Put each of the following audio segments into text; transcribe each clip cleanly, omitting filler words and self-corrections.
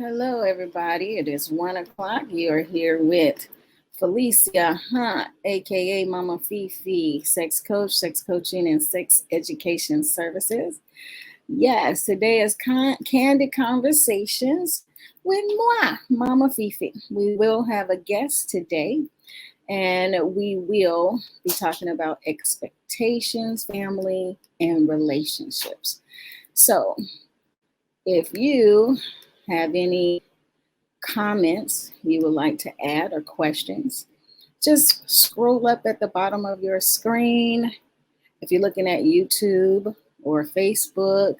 Hello, everybody. It is 1 o'clock. You are here with Felicia Hunt, aka Mama Fifi, sex coach, sex coaching, and sex education services. Yes, today is Candid Conversations with moi, Mama Fifi. We will have a guest today, and we will be talking about expectations, family, and relationships. So, if you have any comments you would like to add or questions, just scroll up at the bottom of your screen if you're looking at YouTube or Facebook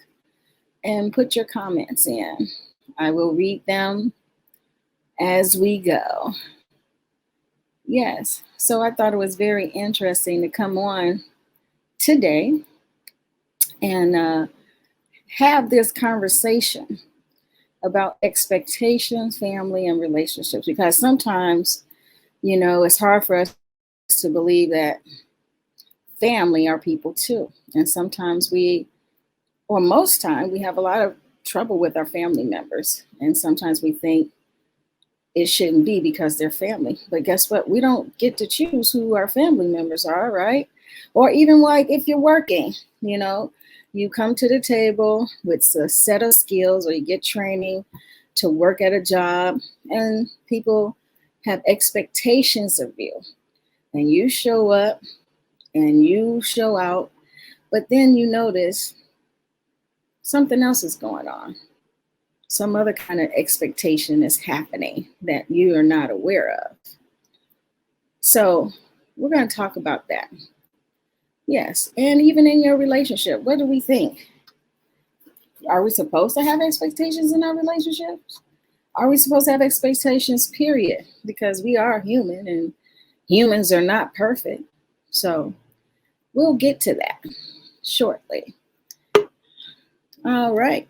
and put your comments in. I will read them as we go. Yes, so I thought it was very interesting to come on today and have this conversation about expectations, family, and relationships. Because sometimes, it's hard for us to believe that family are people too. And sometimes or most time, we have a lot of trouble with our family members. And sometimes we think it shouldn't be because they're family. But guess what? We don't get to choose who our family members are, right? Or even like if you're working, you come to the table with a set of skills or you get training to work at a job and people have expectations of you. And you show up and you show out, but then you notice something else is going on. Some other kind of expectation is happening that you are not aware of. So we're going to talk about that. Yes, and even in your relationship, what do we think? Are we supposed to have expectations in our relationships? Are we supposed to have expectations, period? Because we are human and humans are not perfect. So we'll get to that shortly. All right.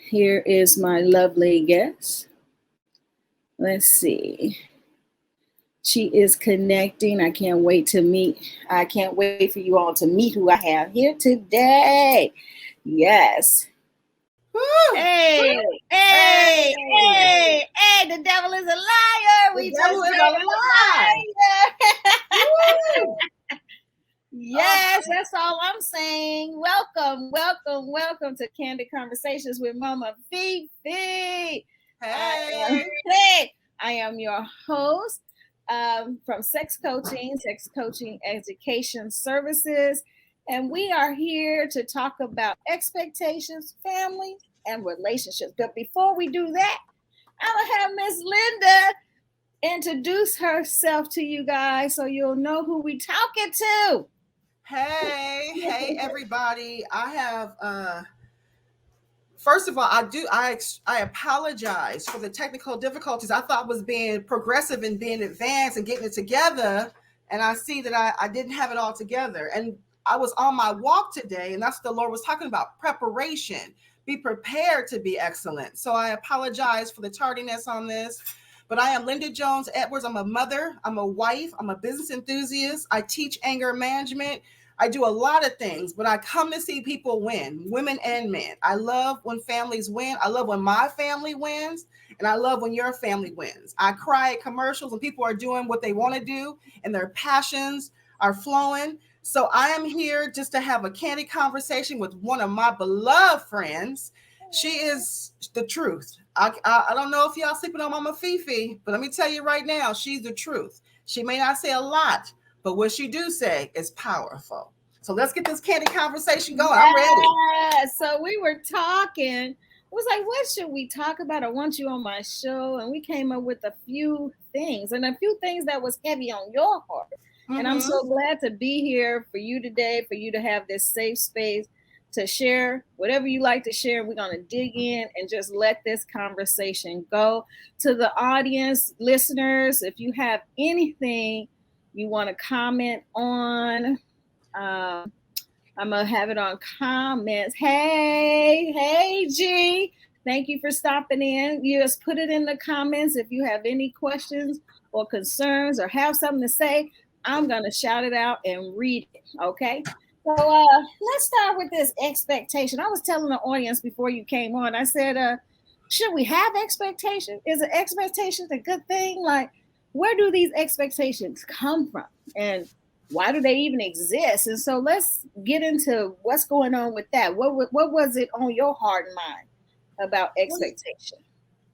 Here is my lovely guest. Let's see. She is connecting. I can't wait for you all to meet who I have here today. Yes. Woo! Hey, the devil is a liar. The devil is a liar. Yes, that's all I'm saying. Welcome to Candid Conversations with Mama Fifi. Hey. I am your host from Sex Coaching Education Services. And we are here to talk about expectations, family, and relationships. But before we do that, I'm going to have Miss Linda introduce herself to you guys so you'll know who we talking to. Hey, everybody. I have, first of all, I apologize for the technical difficulties. I thought was being progressive and being advanced and getting it together. And I see that I didn't have it all together. And I was on my walk today, and that's what the Lord was talking about, preparation. Be prepared to be excellent. So I apologize for the tardiness on this. But I am Linda Jones Edwards. I'm a mother. I'm a wife. I'm a business enthusiast. I teach anger management. I do a lot of things, but I come to see people win, women and men. I love when families win. I love when my family wins, and I love when your family wins. I cry at commercials when people are doing what they want to do and their passions are flowing. So I am here just to have a candid conversation with one of my beloved friends. She is the truth. I don't know if y'all sleeping on Mama Fifi, but let me tell you right now, she's the truth. She may not say a lot, but what she do say is powerful. So let's get this candid conversation going. I'm ready. So we were talking. It was like, what should we talk about? I want you on my show. And we came up with a few things that was heavy on your heart. Mm-hmm. And I'm so glad to be here for you today, for you to have this safe space to share whatever you like to share. We're going to dig in and just let this conversation go. To the audience, listeners, if you have anything you want to comment on, I'm going to have it on comments. Hey, G. Thank you for stopping in. You just put it in the comments if you have any questions or concerns or have something to say. I'm going to shout it out and read it, okay? So let's start with this expectation. I was telling the audience before you came on, I said, should we have expectation? Is an expectation a good thing? Like, where do these expectations come from? And why do they even exist? And so let's get into what's going on with that. What was it on your heart and mind about Well, expectation?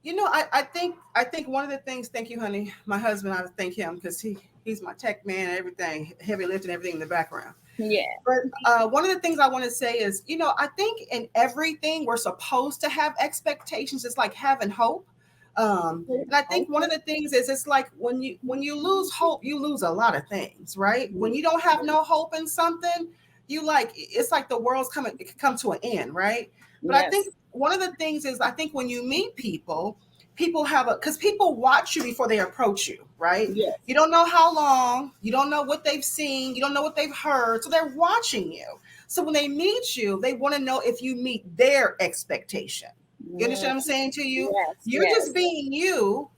I think one of the things, thank you, honey. My husband, I thank him because he's my tech man and everything, heavy lifting, everything in the background. Yeah. But one of the things I want to say is, I think in everything we're supposed to have expectations. It's like having hope. And I think one of the things is, it's like when you lose hope, you lose a lot of things, right? When you don't have no hope in something, it's like the world's come to an end, right? But I think Yes. one of the things is, I think when you meet people, because people watch you before they approach you, right? Yes. You don't know how long, you don't know what they've seen, you don't know what they've heard, so they're watching you. So when they meet you, they want to know if you meet their expectation. You understand what I'm saying to you? Yes. You're just Yes. being you.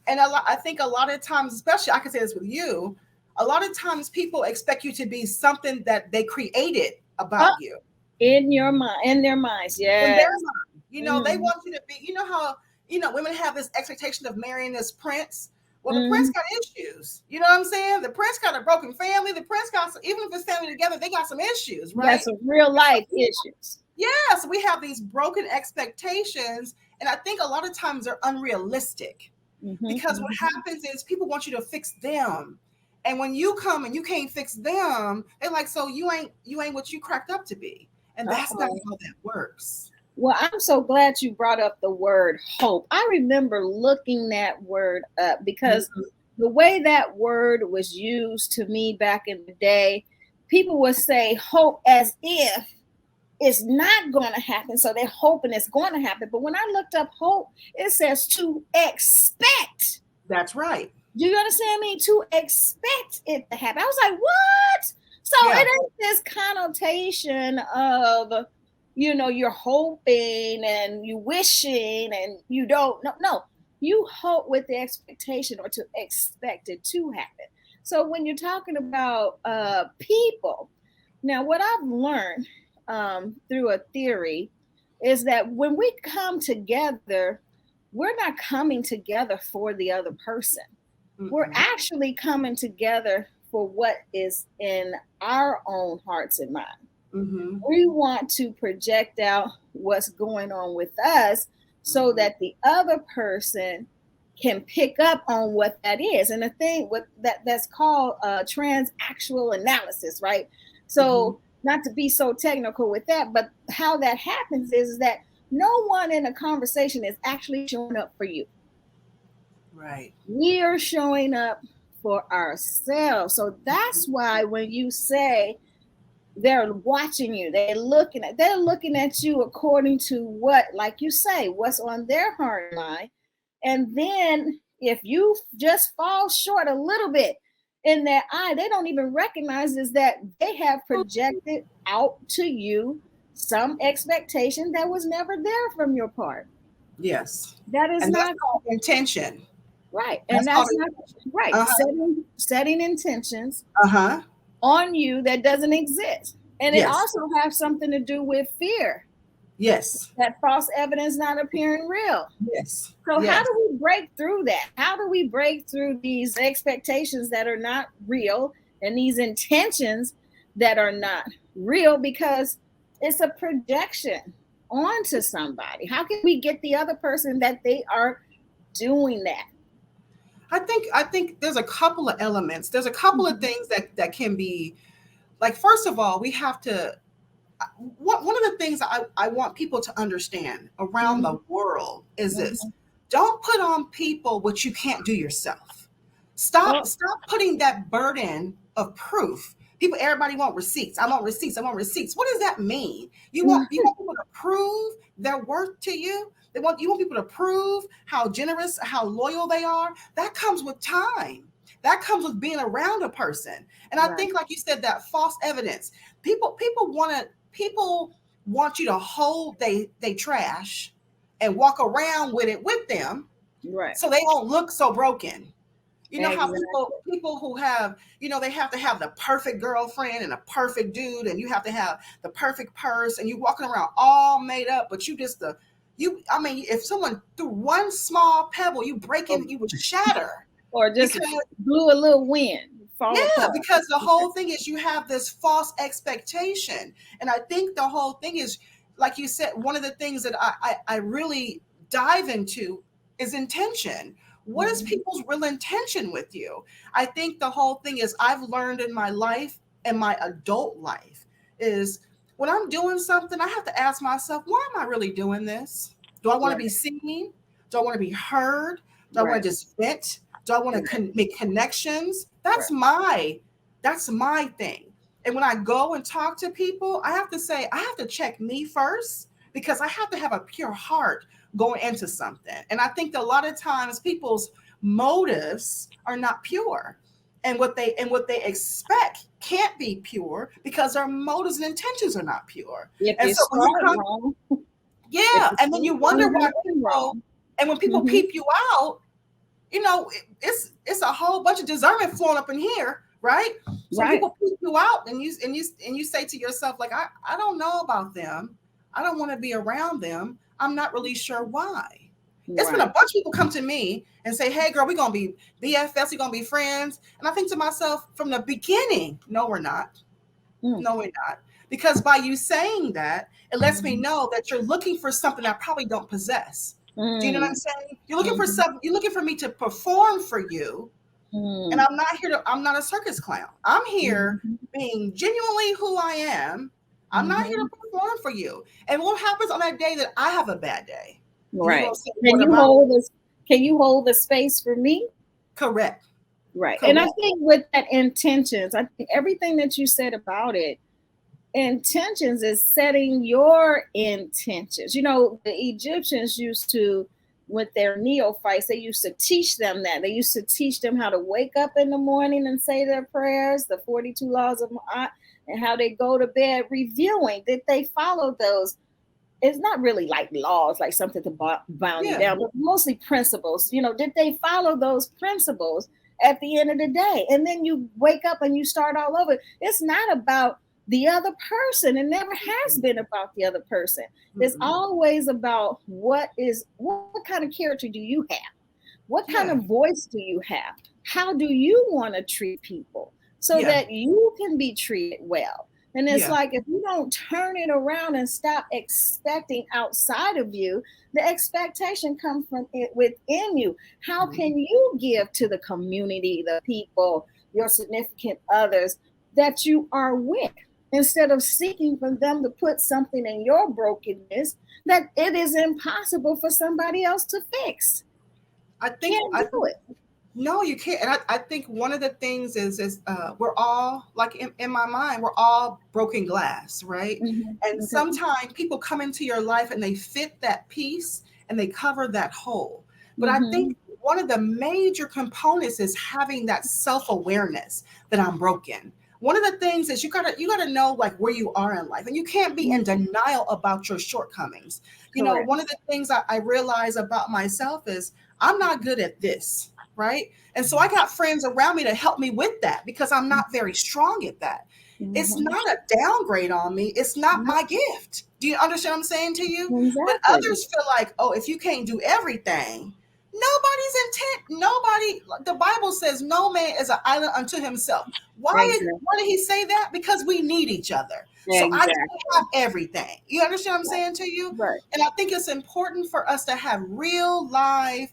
And I think a lot of times, especially I can say this with you, a lot of times people expect you to be something that they created about Up you in your mind, in their minds. in their Yes. mind. They Mm-hmm. want you to be, how, women have this expectation of marrying this prince. Well, the prince Mm-hmm. got issues. You know what I'm saying? The prince got a broken family. The prince got some, even if it's family together, they got some issues, Got right? some real So, life issues. yes, we have these broken expectations. And I think a lot of times they're unrealistic, Mm-hmm. because what Mm-hmm. happens is people want you to fix them. And when you come and you can't fix them, they're like, so you ain't what you cracked up to be. And that's not Uh-oh. how that works. Well, I'm so glad you brought up the word hope. I remember looking that word up because Mhm. the way that word was used to me back in the day, people would say hope as if it's not going to happen. So they're hoping it's going to happen. But when I looked up hope, it says to expect. That's right. Do you understand me? To expect it to happen. I was like, what? So Yeah. it ain't this connotation of, you're hoping and you wishing and you don't. No, no. You hope with the expectation or to expect it to happen. So when you're talking about people, now what I've learned through a theory is that when we come together, we're not coming together for the other person. We're Mm-mm. actually coming together for what is in our own hearts and minds. Mm-hmm. We want to project out what's going on with us so Mm-hmm. that the other person can pick up on what that is. And the thing with that's called transactional analysis, right? Mm-hmm. So not to be so technical with that, but how that happens is that no one in a conversation is actually showing up for you. Right. We are showing up for ourselves. So that's why when you say they're watching you, they're looking at you according to what, like you say, what's on their heart and mind. And then if you just fall short a little bit in their eye, they don't even recognize is that they have projected out to you some expectation that was never there from your part. Yes. That is And that's not called intention. right. And That's called that's not intention. right. Uh-huh. Setting intentions Uh-huh. on you that doesn't exist. And it Yes. also has something to do with fear, Yes. that false evidence not appearing real. Yes. So how Yes. do we break through that? How do we break through these expectations that are not real and these intentions that are not real because it's a projection onto somebody? How can we get the other person that they are doing that? I think there's a couple of elements. There's a couple of Mhm. things that can be, like, first of all, we have to, one of the things I want people to understand around the Mhm. world is this: Mhm. don't put on people what you can't do yourself. Oh, Stop putting that burden of proof. Everybody want receipts. I want receipts. I want receipts. What does that mean? You want people to prove their worth to you. You want people to prove how generous, how loyal they are. That comes with time. That comes with being around a person. And I right, think, like you said, that false evidence. People want you to hold they trash and walk around with it with them, right. so they don't look so broken. You know how people Exactly. people who have, they have to have the perfect girlfriend and a perfect dude, and you have to have the perfect purse, and you walking around all made up, but I mean, if someone threw one small pebble, you break Or, it, you would shatter. or just Because blew a little wind, fall yeah, apart. because the whole thing is you have this false expectation. And I think the whole thing is, like you said, one of the things that I really dive into is intention. What is people's real intention with you? I think the whole thing is I've learned in my life, in my adult life, is when I'm doing something, I have to ask myself, why am I really doing this? Do I want to Right, be seen? Do I want to be heard? Do I want right, to just vent? Do I want to right, make connections? right. That's my thing. And when I go and talk to people, I have to say I have to check me first because I have to have a pure heart going into something. And I think that a lot of times people's motives are not pure. And what they expect can't be pure because their motives and intentions are not pure. If And you so when you start come, wrong, if yeah, you and then you start wrong, wonder you're why gonna end people, wrong. and when people Hmm. peep you out, it's a whole bunch of discernment flowing up in here, right? So when Right, people peep you out and you say to yourself, like, I don't know about them. I don't want to be around them. I'm not really sure why. It's been a right. bunch of people come to me and say, hey girl, we're gonna be BFFs, we're gonna be friends. And I think to myself from the beginning, no, we're not. Mm. No, we're not. Because by you saying that, it lets me Mhm. know that you're looking for something I probably don't possess. Do you know what I'm Mm. saying? You're looking for Mhm. something, you're looking for me to perform for you. And Mm. I'm not a circus clown. I'm here Mhm. being genuinely who I am. I'm not here to Mhm. perform for you. And what happens on that day that I have a bad day? And you're gonna Right. say, Can what you about hold this? Can you hold the space for me? correct? Right. And I Correct. think with that intentions, I think everything that you said about it, intentions is setting your intentions. You know, the Egyptians used to, with their neophytes, they used to teach them that. They used to teach them how to wake up in the morning and say their prayers, the 42 laws of Ma'at, and how they go to bed, reviewing did they follow those. It's not really like laws, like something to bound you Yeah. down, but mostly principles. You know, did they follow those principles at the end of the day? And then you wake up and you start all over. It's not about the other person. It never has been about the other person. It's Mm-mm. always about what kind of character do you have? What kind Yeah. of voice do you have? How do you want to treat people so Yeah. that you can be treated well? And it's Yeah. like if you don't turn it around and stop expecting outside of you, the expectation comes from it within you. How Mhm. can you give to the community, the people, your significant others that you are with? Instead of seeking for them to put something in your brokenness that it is impossible for somebody else to fix. I think Can't I do it. No, you can't. And I think one of the things is we're all like in my mind, we're all broken glass, right? Mhm. And Okay. sometimes people come into your life and they fit that piece and they cover that hole. But I Mhm. think one of the major components is having that self-awareness that I'm broken. One of the things is you gotta know like where you are in life, and you can't be in Mhm. denial about your shortcomings. Correct. One of the things I realize about myself is I'm not good at this, right? And so I got friends around me to help me with that because I'm not very strong at that. It's Mhm. not a downgrade on me. It's not Yep. my gift. Do you understand what I'm saying to you? But Exactly. others feel like, oh, if you can't do everything, nobody's intent. Nobody. The Bible says no man is an island unto himself. Exactly. Why did he say that? Because we need each other. So I can't Exactly. have everything. You understand what I'm Right. saying to you? Right. And I think it's important for us to have real live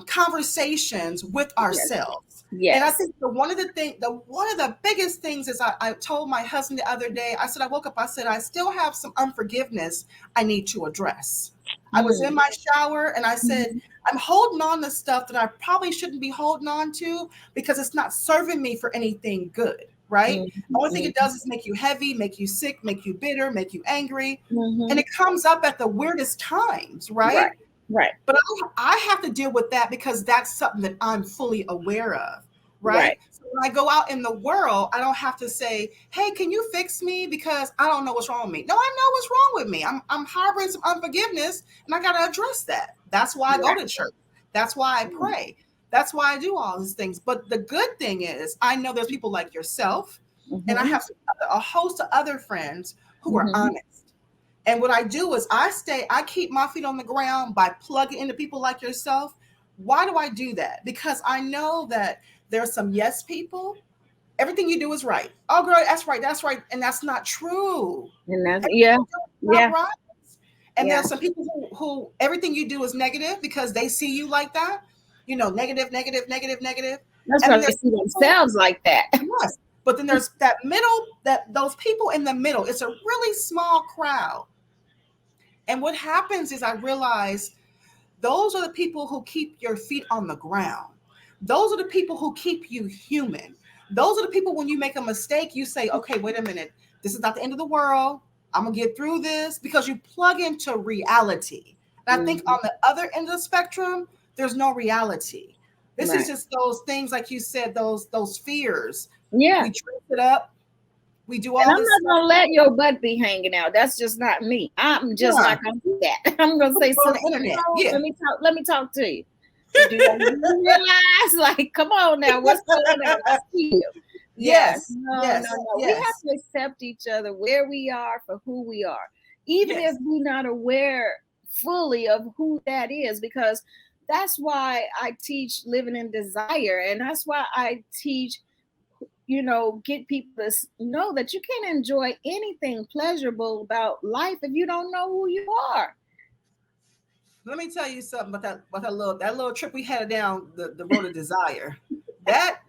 conversations with Yes. ourselves. And I Yes. think one of the biggest things is I told my husband the other day, I said, I woke up, I said, I still have some unforgiveness I need to address. I was in Mm. my shower and I said, Mhm. I'm holding on to stuff that I probably shouldn't be holding on to because it's not serving me for anything good, right? Mhm. The only thing it Mhm. does is make you heavy, make you sick, make you bitter, make you angry. And Mhm. it comes up at the weirdest times, Right. right? Right. But I have to deal with that because that's something that I'm fully aware of, Right. right? So when I go out in the world, I don't have to say, "Hey, can you fix me?" Because I don't know what's wrong with me. No, I know what's wrong with me. I'm harboring some unforgiveness, and I got to address that. That's why I go Right. to church. That's why I pray. That's why I do all these things. But the good thing is, I know there's people like yourself, and I Mhm. have a host of other friends who are Mhm. honest And what I do is I keep my feet on the ground by plugging into people like yourself. Why do I do that? Because I know that there's some yes people. Everything you do is right. Oh, girl, that's right. And that's not true. And that's, Everything yeah, you do is not yeah, right. And yeah. there's some people who everything you do is negative because they see you like that. Negative, negative, negative, negative. That's And then why they there's see people, themselves like that. yes. But then there's that middle, that those people in the middle. It's a really small crowd. And what happens is I realize those are the people who keep your feet on the ground. Those are the people who keep you human. Those are the people when you make a mistake, you say, okay, wait a minute. This is not the end of the world. I'm going to get through this because you plug into reality. And I think Mm-hmm. on the other end of the spectrum, there's no reality. This is Right. just those things, like you said, those fears. Yeah. We dress it up. We do And all I'm this not stuff. gonna let your butt be hanging out. That's just not me. I'm just Yeah. not gonna do that. I'm gonna say, On sister, the internet. Yeah. let me talk. Let me talk to you. Do you realize? Like, come on now, what's going on? I see you. Yes. Yes. No, no, Yes. no. We have Yes. to accept each other where we are for who we are, even if Yes. we're not aware fully of who that is, because that's why I teach living in desire, and that's why I teach, get people to know that you can't enjoy anything pleasurable about life if you don't know who you are. Let me tell you something about that little trip we had down the road of desire. That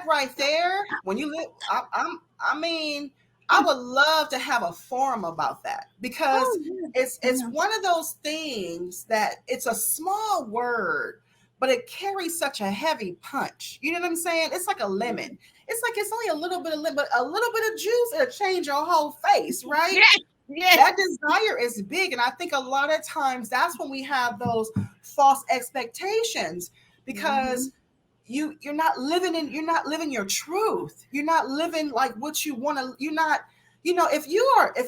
right there, when you live, I mean, I would love to have a forum about that because Oh, yeah. it's Yeah. one of those things that it's a small word, but it carries such a heavy punch. You know what I'm saying? It's like a lemon. It's like it's only a little bit of lemon, but a little bit of juice, it'll change your whole face, right? Yeah. Yeah. That desire is big, and I think a lot of times that's when we have those false expectations Mm-hmm. because you're not living your truth. You're not living like what you want to. You're not, if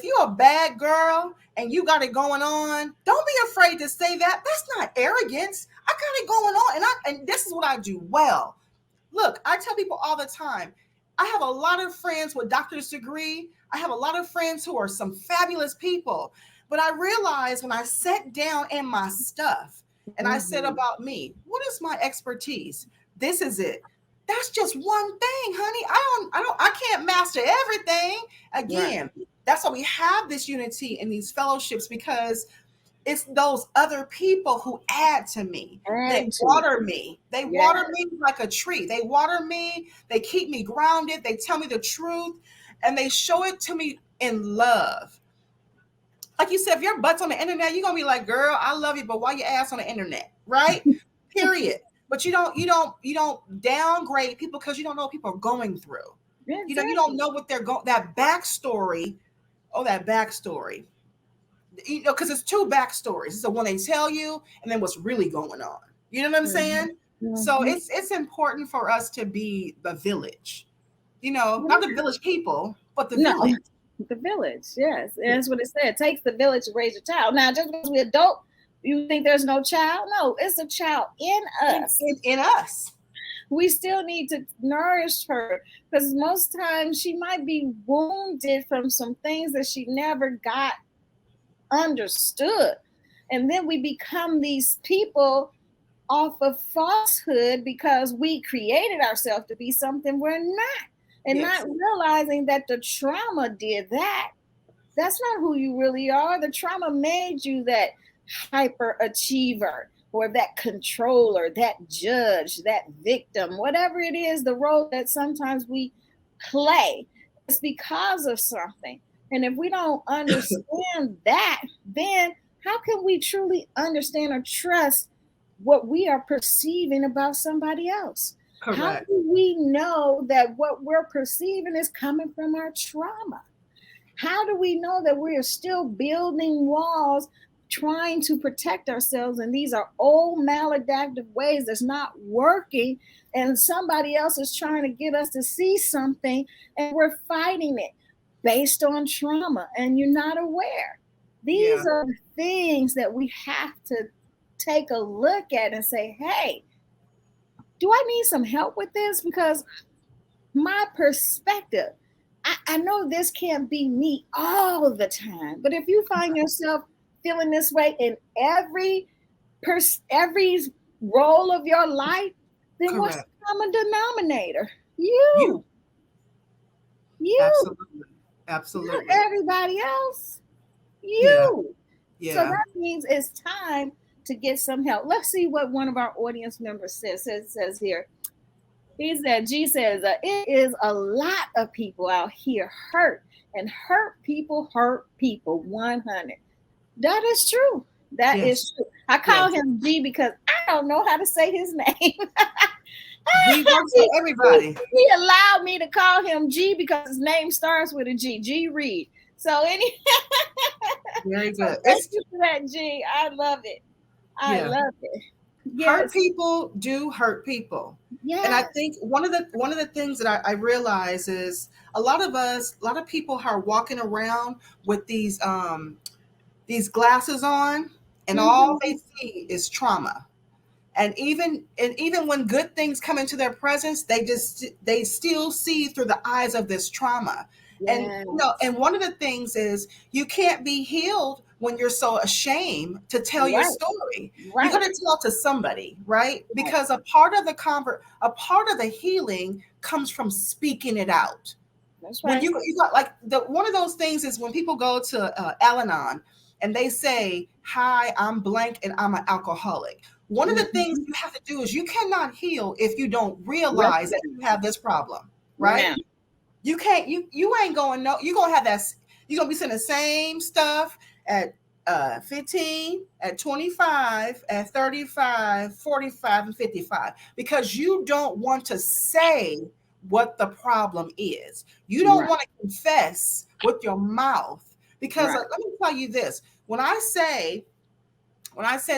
you're a bad girl and you got it going on, don't be afraid to say that. That's not arrogance. I got it going on, and this is what I do well. Look, I tell people all the time, I have a lot of friends with doctor's degree. I have a lot of friends who are some fabulous people. But I realized when I sat down in my stuff and I said Mm-hmm. about me, what is my expertise? This is it. That's just one thing, honey. I can't master everything. Right. Again, that's why we have this unity in these fellowships because it's those other people who add to me. They Add to it. water me. They Yeah. water me like a tree. They water me. They keep me grounded. They tell me the truth and they show it to me in love. Like you said, if your butt's on the internet, you're gonna be like, girl, I love you, but why your ass on the internet? Right? Period. But you don't downgrade people because you don't know what people are going through. You don't Exactly. know what they're going that backstory. Oh, that backstory, because it's two backstories. It's the one they tell you, and then what's really going on. You know what I'm Mm-hmm. saying? So Mm-hmm. it's important for us to be the village. Not the Yeah. village people, but the No, village. the village. Yes, and that's what it said. It takes the village to raise a child. Now, just because we're adult, you think there's no child? No, it's a child in in, us. in, in us. We still need to nourish her because most times she might be wounded from some things that she never got understood. And then we become these people off of falsehood because we created ourselves to be something we're not. And not Yes. realizing that the trauma did that. That's not who you really are. The trauma made you that hyper achiever or that controller, that judge, that victim, whatever it is, the role that sometimes we play. It's because of something. And if we don't understand that, then how can we truly understand or trust what we are perceiving about somebody else? How Correct. do we know that what we're perceiving is coming from our trauma? How do we know that we are still building walls, trying to protect ourselves? And these are old maladaptive ways that's not working. And somebody else is trying to get us to see something, and we're fighting it based on trauma, and you're not aware. Yeah. These are the things that we have to take a look at and say, hey, do I need some help with this? Because my perspective, I know this can't be me all the time, but if you find yourself feeling this way in every role of your life, then what's the Correct. common denominator? You. You, you, Absolutely. not Absolutely. everybody else. Yeah. You. So Yeah. that means it's time to get some help. Let's see what one of our audience members says. It says here, he said, G says, it is a lot of people out here hurt, and hurt people 100. That is true. That Yes. is true. I call Yes. him G because I don't know how to say his name. He works for he, everybody. he allowed me to call him G because his name starts with a G, G Reed. So Very so good. thank It's you for that, G. I love it. I yeah. love it. Hurt Yes. people do hurt people. And I Yes. think one of the things that I realize is a lot of us, a lot of people are walking around with these glasses on, and all Mm-hmm. they see is trauma. And even when good things come into their presence, they still see through the eyes of this trauma. And Yes. and one of the things is you can't be healed when you're so ashamed to tell your Right. story. You got Right. to tell to somebody, right? Right. Because a part of the healing comes from speaking it out. That's When right. you got like the one of those things is when people go to Al-Anon and they say, "Hi, I'm blank and I'm an alcoholic." One of the things Mm-hmm. you have to do is you cannot heal if you don't realize that you have Recognize. this problem, right? Now. You can't you ain't going no you're gonna have that you're gonna be saying the same stuff at 15, at 25, at 35, 45, and 55 because you don't want to say what the problem is. You don't Right. want to confess with your mouth because Right. let me tell you this. When I said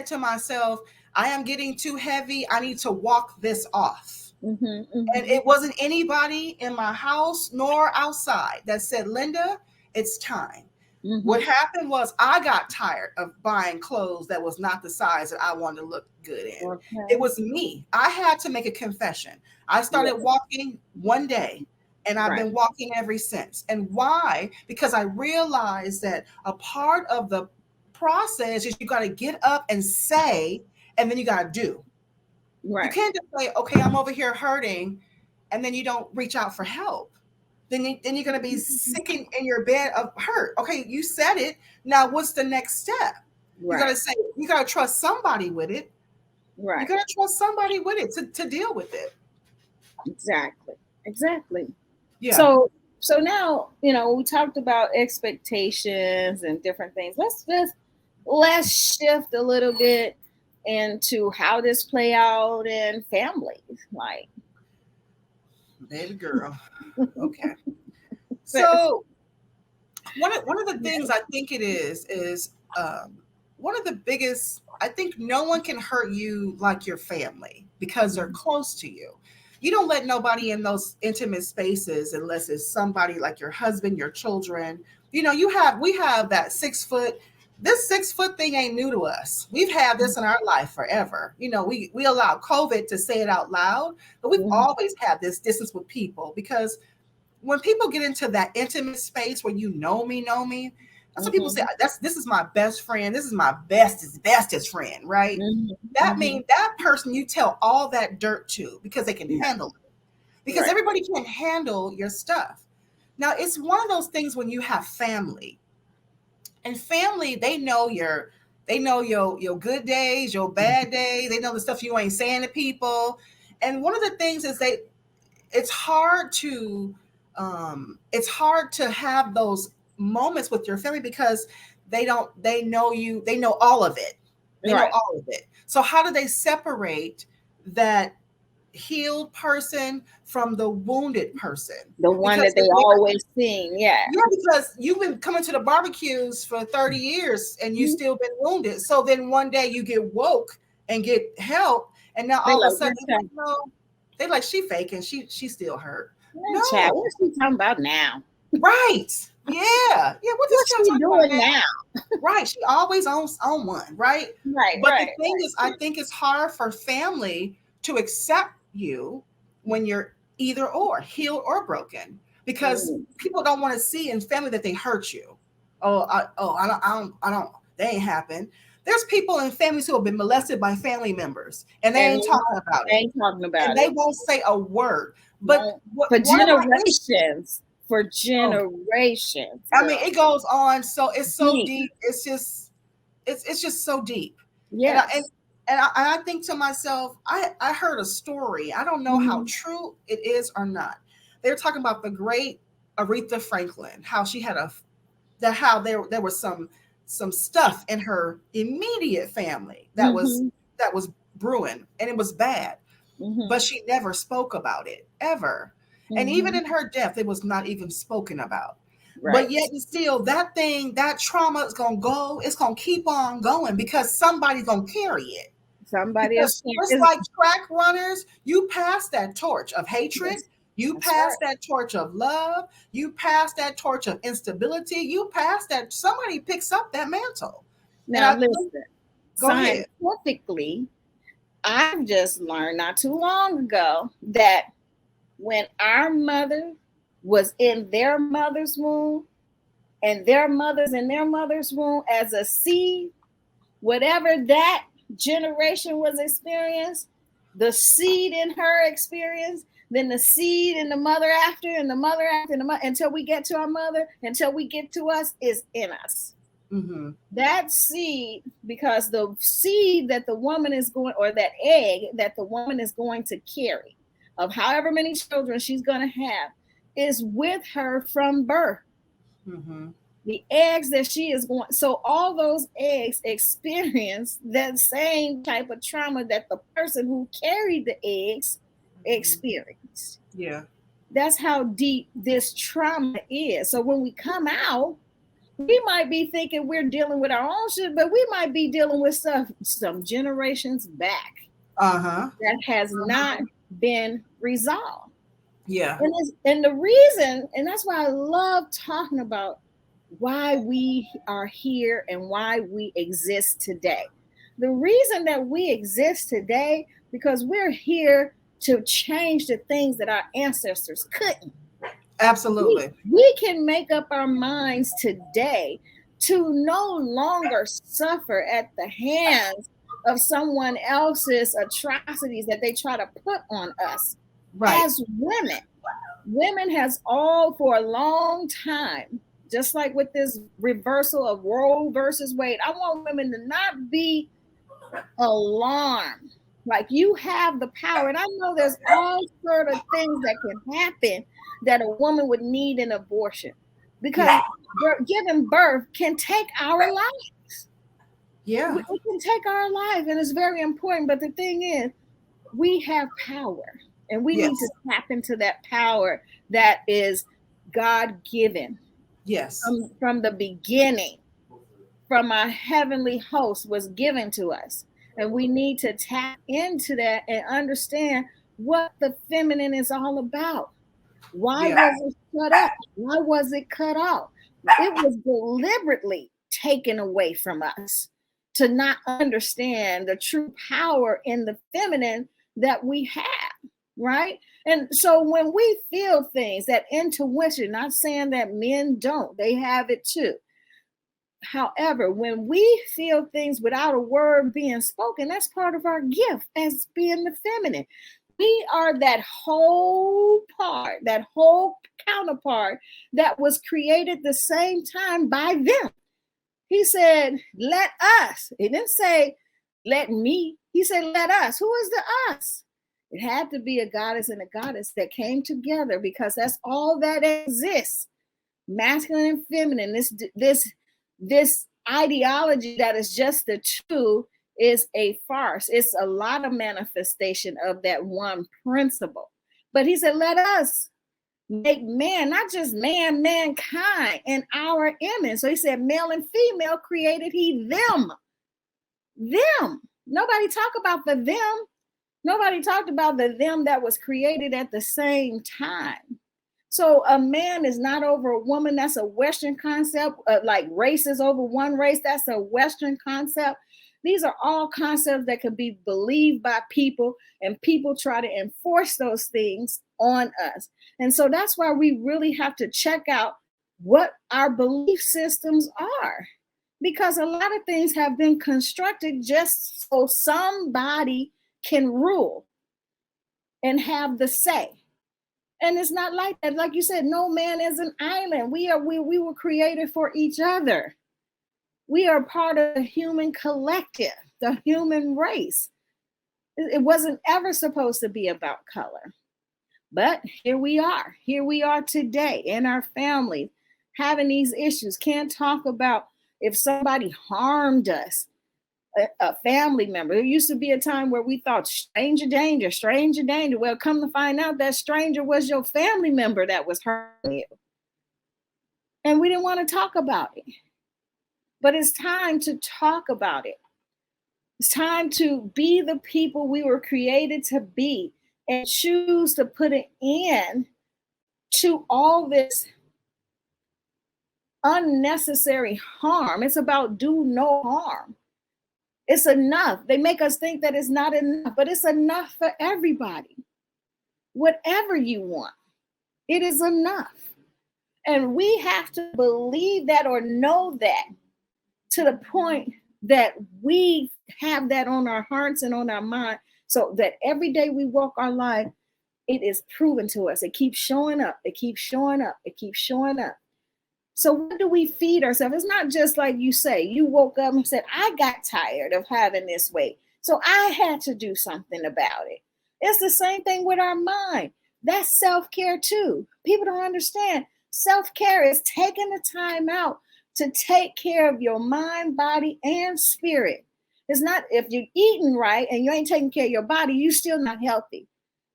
to myself, I am getting too heavy, I need to walk this off. Mm-hmm. And Mm-hmm. it wasn't anybody in my house nor outside that said, Linda, it's time. What Mm-hmm. happened was I got tired of buying clothes that was not the size that I wanted to look good in. It Okay. was me. I had to make a confession. I started Yes. walking one day and I've Right. been walking ever since. And why? Because I realized that a part of the process is you got to get up and say, and then you got to do. You Right. can't just say, okay, I'm over here hurting, and then you don't reach out for help. Then you're going to be sick in your bed of hurt. Okay, you said it. Now, what's the next step? You got Right. to say, you got to trust somebody with it. You Right. got to trust somebody with it to deal with it. Exactly. Exactly. Yeah. So now, we talked about expectations and different things. Let's shift a little bit into how this play out in families. Like, Baby girl. Okay. So one of the things I think it is one of the biggest. I think no one can hurt you like your family because they're close to you. You don't let nobody in those intimate spaces unless it's somebody like your husband, your children. We have that 6 foot. This 6 foot thing ain't new to us. We've had this in our life forever. We allow COVID to say it out loud, but we've Mhm. always had this distance with people because when people get into that intimate space where know me, that's what people say. Mhm. This is my best friend. This is my bestest friend, right? Mhm. That Mhm. means that person you tell all that dirt to because they can Yeah. handle it. Because Right. everybody can't handle your stuff. Now it's one of those things when you have family. And family, they know your good days, your bad days. They know the stuff you ain't saying to people. And one of the things is it's hard to have those moments with your family because they know all of it. They know Right. all of it. So how do they separate that healed person from the wounded person? The one Because that they always sing. Yeah. because you've been coming to the barbecues for 30 years and you Mhm. still been wounded. So then one day you get woke and get help, and now They all of a like sudden this time. they like she faking, she still hurt. Chat. No, What's she talking about now? right? Yeah. What this What's child she talking about doing now? now? Right? She always on one, right? Right. But the Right. thing is, I think it's hard for family to accept you when you're either or healed or broken. because people don't want to see in family that they hurt you. They ain't happened. There's people in families who have been molested by family members, and they ain't talking about it. Ain't talking about and it. they won't say a word. But for generations, for generations. I mean, it goes on. So it's so deep. It's just so deep. Yeah. And I think to myself, I heard a story. I don't know how true it is or not. They're talking about the great Aretha Franklin, how she had how there was some stuff in her immediate family that was brewing, and it was bad. But she never spoke about it ever. And even in her death, it was not even spoken about. Right. But yet and still, that trauma is going to go. It's going to keep on going because somebody's going to carry it. Somebody else. Just like track runners, you pass that torch of hatred. Yes. You pass that torch of love. You pass that torch of instability. You pass that. Somebody picks up that mantle. Now listen. Scientifically, I've just learned not too long ago that when our mother was in their mother's womb and their mothers in their mother's womb as a seed, whatever that generation was experienced, the seed in her experience, then the seed in the mother after, and the mother after, and the mother, until we get to our mother, until we get to us, is in us. That seed, because the seed that the woman is going, or that egg that the woman is going to carry, of however many children she's going to have, is with her from birth. The eggs that she is going, so all those eggs experience that same type of trauma that the person who carried the eggs experienced. Yeah. That's how deep this trauma is. So when we come out, we might be thinking we're dealing with our own shit, but we might be dealing with stuff some generations back that has not been resolved. Yeah. And the reason, and that's why I love talking about why we are here and why we exist today. The reason that we exist today, because we're here to change the things that our ancestors couldn't. Absolutely. We can make up our minds today to no longer suffer at the hands of someone else's atrocities that they try to put on us. Right. As women. Women has all for a long time, just like with this reversal of Roe versus Wade, I want women to not be alarmed. Like, you have the power. And I know there's all sort of things that can happen that a woman would need an abortion, because giving birth can take our lives. Yeah. It can take our life, and it's very important. But the thing is, we have power, and we need to tap into that power that is God-given. Yes. From the beginning, from our heavenly host was given to us. And we need to tap into that and understand what the feminine is all about. Why was it shut up? Why was it cut off? It was deliberately taken away from us to not understand the true power in the feminine that we have, right? And so when we feel things, that intuition, not saying that men don't, they have it too. However, when we feel things without a word being spoken, that's part of our gift as being the feminine. We are that whole part, that whole counterpart that was created the same time by them. He said, let us. He didn't say, let me. He said, let us. Who is the us? It had to be a goddess and a goddess that came together, because that's all that exists. Masculine and feminine, this ideology that is just the two is a farce. It's a lot of manifestation of that one principle. But he said, let us make man, not just man, mankind in our image. So he said, male and female created he them. Them. Nobody talked about the them. Nobody talked about the them that was created at the same time. So a man is not over a woman. That's a Western concept. Like races over one race. That's a Western concept. These are all concepts that can be believed by people, and people try to enforce those things on us. And so that's why we really have to check out what our belief systems are, because a lot of things have been constructed just so somebody can rule and have the say. And it's not like that. Like you said, no man is an island. We were created for each other. We are part of the human collective, the human race. It wasn't ever supposed to be about color. But here we are. Here we are today in our families having these issues. Can't talk about if somebody harmed us, a family member. There used to be a time where we thought stranger danger, stranger danger. Well, come to find out that stranger was your family member that was hurting you. And we didn't want to talk about it. But it's time to talk about it. It's time to be the people we were created to be and choose to put an end to all this unnecessary harm. It's about do no harm. It's enough. They make us think that it's not enough, but it's enough for everybody. Whatever you want, it is enough. And we have to believe that or know that to the point that we have that on our hearts and on our mind, so that every day we walk our life, it is proven to us. It keeps showing up. It keeps showing up. It keeps showing up. So what do we feed ourselves? It's not just like you say, you woke up and said, I got tired of having this weight, so I had to do something about it. It's the same thing with our mind. That's self-care too. People don't understand. Self-care is taking the time out to take care of your mind, body, and spirit. It's not, if you're eating right and you ain't taking care of your body, you're still not healthy.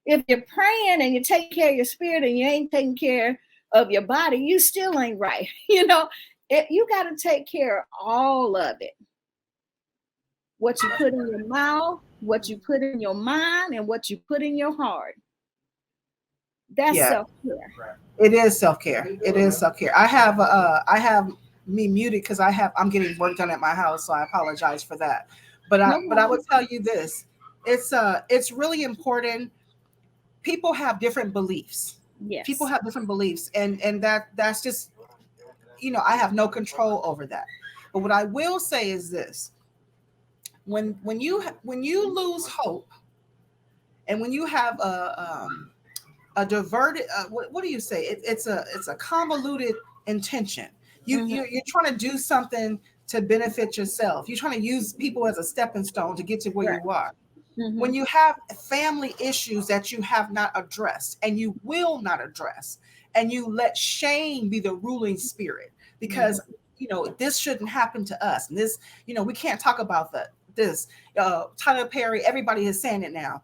If you're praying and you're taking care of your spirit and you ain't taking care of your body, you still ain't right. You got to take care of all of it. What you put in your mouth, what you put in your mind, and what you put in your heart. That's self-care. It is self-care. It is self-care. I have me muted because I'm getting work done at my house, so I apologize for that. But I would tell you this. It's really important. People have different beliefs. Yes. People have different beliefs, and that's just, I have no control over that. But what I will say is this: when you lose hope, and when you have a diverted, what do you say? It's a convoluted intention. You're trying to do something to benefit yourself. You're trying to use people as a stepping stone to get to where you are. Mm-hmm. When you have family issues that you have not addressed and you will not address, and you let shame be the ruling spirit, because this shouldn't happen to us, and this, we can't talk about this. Tyler Perry, everybody is saying it now.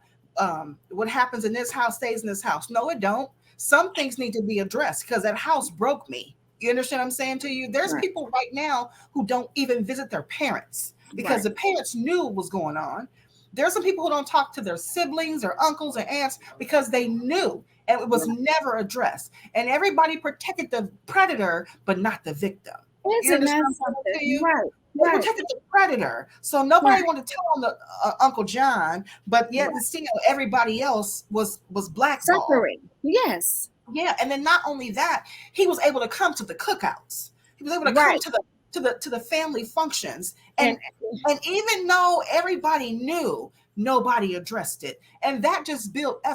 What happens in this house stays in this house. No, it don't. Some things need to be addressed because that house broke me. You understand what I'm saying to you? There's people right now who don't even visit their parents because the parents knew what was going on. There's some people who don't talk to their siblings or uncles or aunts because they knew, and it was never addressed. And everybody protected the predator, but not the victim. You understand what I'm saying to you? They protected the predator, so nobody wanted to tell on the Uncle John, but yet everybody else was blackballed. Suffering. Yes. Yeah, and then not only that, he was able to come to the cookouts. He was able to come to the family functions, and even though everybody knew, nobody addressed it, and that just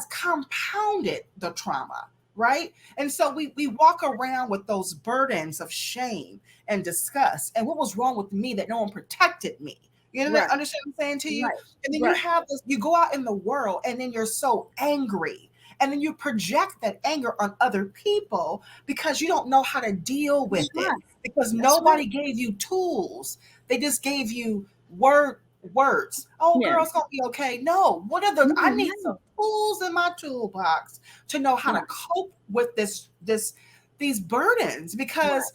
compounded the trauma. Right. And so we walk around with those burdens of shame and disgust. And what was wrong with me that no one protected me? You know, understand what I'm saying to you? Right. And then you have this, you go out in the world and then you're so angry. And then you project that anger on other people because you don't know how to deal with it. Because nobody gave you tools. They just gave you words. Oh, girl's gonna be okay. No, what are the I need some tools in my toolbox to know how to cope with these burdens, because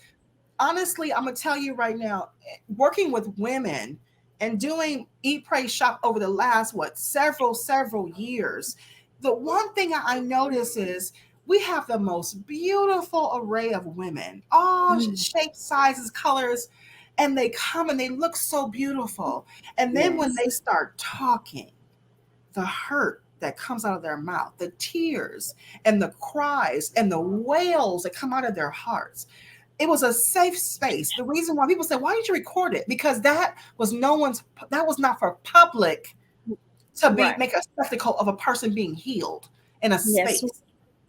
honestly, I'm gonna tell you right now, working with women and doing Eat, Pray, Shop over the last several years, the one thing I notice is we have the most beautiful array of women, all shapes, sizes, colors, and they come and they look so beautiful. And then when they start talking, the hurt that comes out of their mouth, the tears and the cries and the wails that come out of their hearts. It was a safe space. The reason why people say, why did you record it? Because that was that was not for public to Right. make a spectacle of a person being healed in a Yes. space.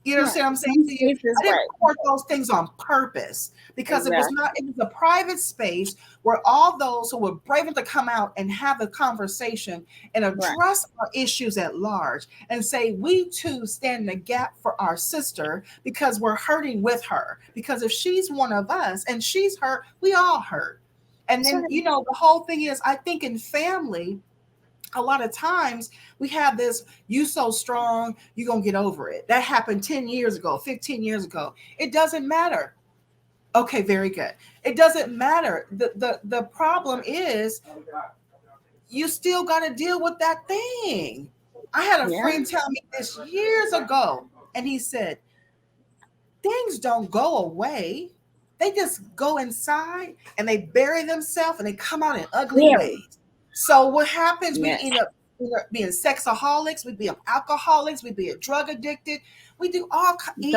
You understand Right. what I'm saying to you? I didn't Right. record those things on purpose because it was a private space where all those who were brave enough to come out and have a conversation and address our issues at large and say, we too stand in the gap for our sister because we're hurting with her. Because if she's one of us and she's hurt, we all hurt. And then, you know, the whole thing is, I think in family, a lot of times we have this, you so strong, you're going to get over it. That happened 10 years ago, 15 years ago. It doesn't matter. Okay, very good. It doesn't matter. The problem is you still got to deal with that thing. I had a friend tell me this years ago, and he said, things don't go away. They just go inside and they bury themselves and they come out in ugly ways. So what happens? We end up being sexaholics, we be alcoholics, we be drug addicted. We do all we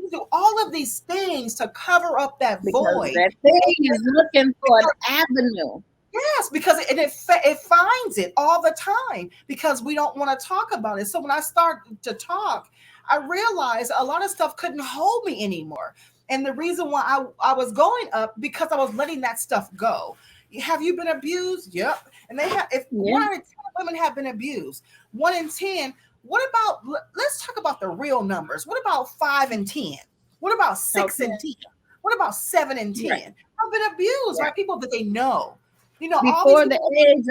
do all of these things to cover up that void. That thing is looking for an avenue. Yes, because it finds it all the time because we don't want to talk about it. So when I start to talk, I realized a lot of stuff couldn't hold me anymore. And the reason why I was going up because I was letting that stuff go. Have you been abused? Yep. And they have, if 1 out of 10 women have been abused, 1 in 10, what about, let's talk about the real numbers. What about 5 and 10? What about 6 and 10? What about 7 and 10? Have been abused, right? People that they know. You know, before the age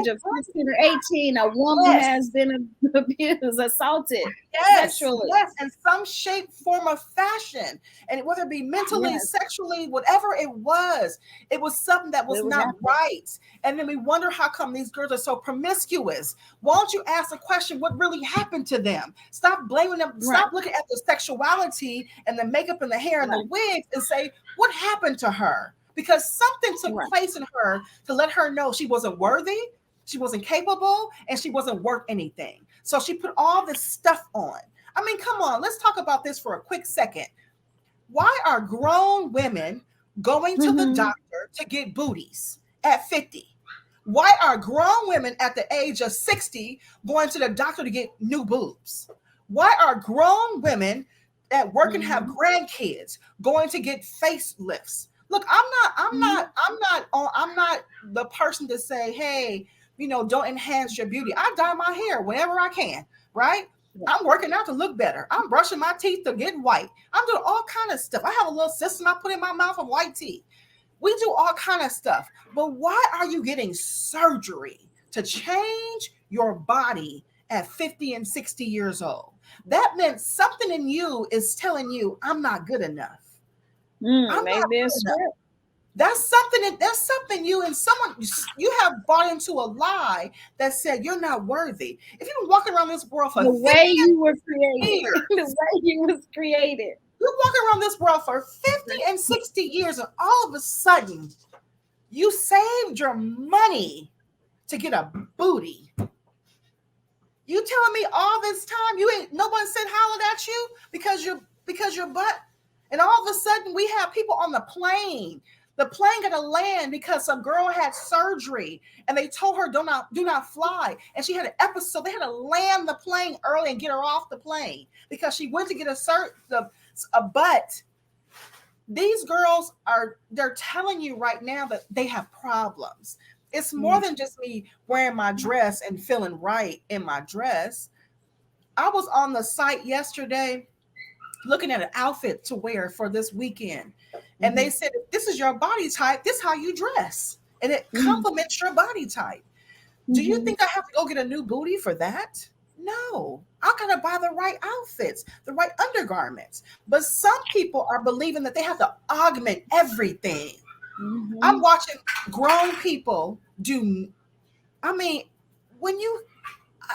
of 16 or 18, a woman has been abused, assaulted, sexually. Yes, in some shape, form, or fashion. And whether it be mentally, sexually, whatever it was something that was not right. And then we wonder how come these girls are so promiscuous. Why don't you ask the question, what really happened to them? Stop blaming them. Stop looking at the sexuality and the makeup and the hair and the wigs and say, what happened to her? Because something took place in her to let her know she wasn't worthy, she wasn't capable, and she wasn't worth anything. So she put all this stuff on. I mean, come on, let's talk about this for a quick second. Why are grown women going to the doctor to get booties at 50? Why are grown women at the age of 60 going to the doctor to get new boobs? Why are grown women that work and have grandkids going to get facelifts? Look, I'm not the person to say, hey, you know, don't enhance your beauty. I dye my hair whenever I can, right? I'm working out to look better. I'm brushing my teeth to get white. I'm doing all kind of stuff. I have a little system I put in my mouth of white teeth. We do all kind of stuff. But why are you getting surgery to change your body at 50 and 60 years old? That meant something in you is telling you, I'm not good enough. That's something you and someone you have bought into a lie that said you're not worthy. If you've been walking around this world for the way you were created, the way you was created, you're walking around this world for 50 and 60 years, and all of a sudden you saved your money to get a booty. You telling me all this time no one said hollered at you because your butt. And all of a sudden, we have people on the plane. The plane got to land because some girl had surgery, and they told her do not fly. And she had an episode. They had to land the plane early and get her off the plane because she went to get a butt. These girls they're telling you right now that they have problems. It's more than just me wearing my dress and feeling right in my dress. I was on the site yesterday looking at an outfit to wear for this weekend. And they said, if this is your body type, this is how you dress. And it complements your body type. Do you think I have to go get a new booty for that? No. I gotta buy the right outfits, the right undergarments. But some people are believing that they have to augment everything. I'm watching grown people do, I mean, when you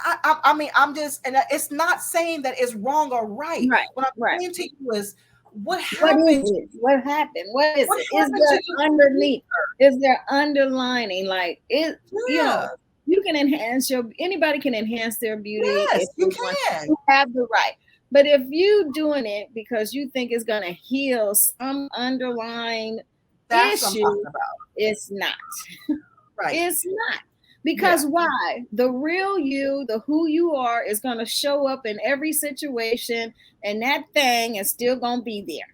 I mean, I'm just, and it's not saying that it's wrong or right. What I'm saying to you is, what happened? What happened? What is it? Is there underneath? Is there underlining? Like it? You know, You can enhance anybody can enhance their beauty Yes, if you they want. can. You have the right. But if you doing it because you think it's gonna heal some underlying That's what I'm talking issue, about. it's not. Right. It's not. Yeah. Because why? The real you, the who you are, is going to show up in every situation, and that thing is still going to be there.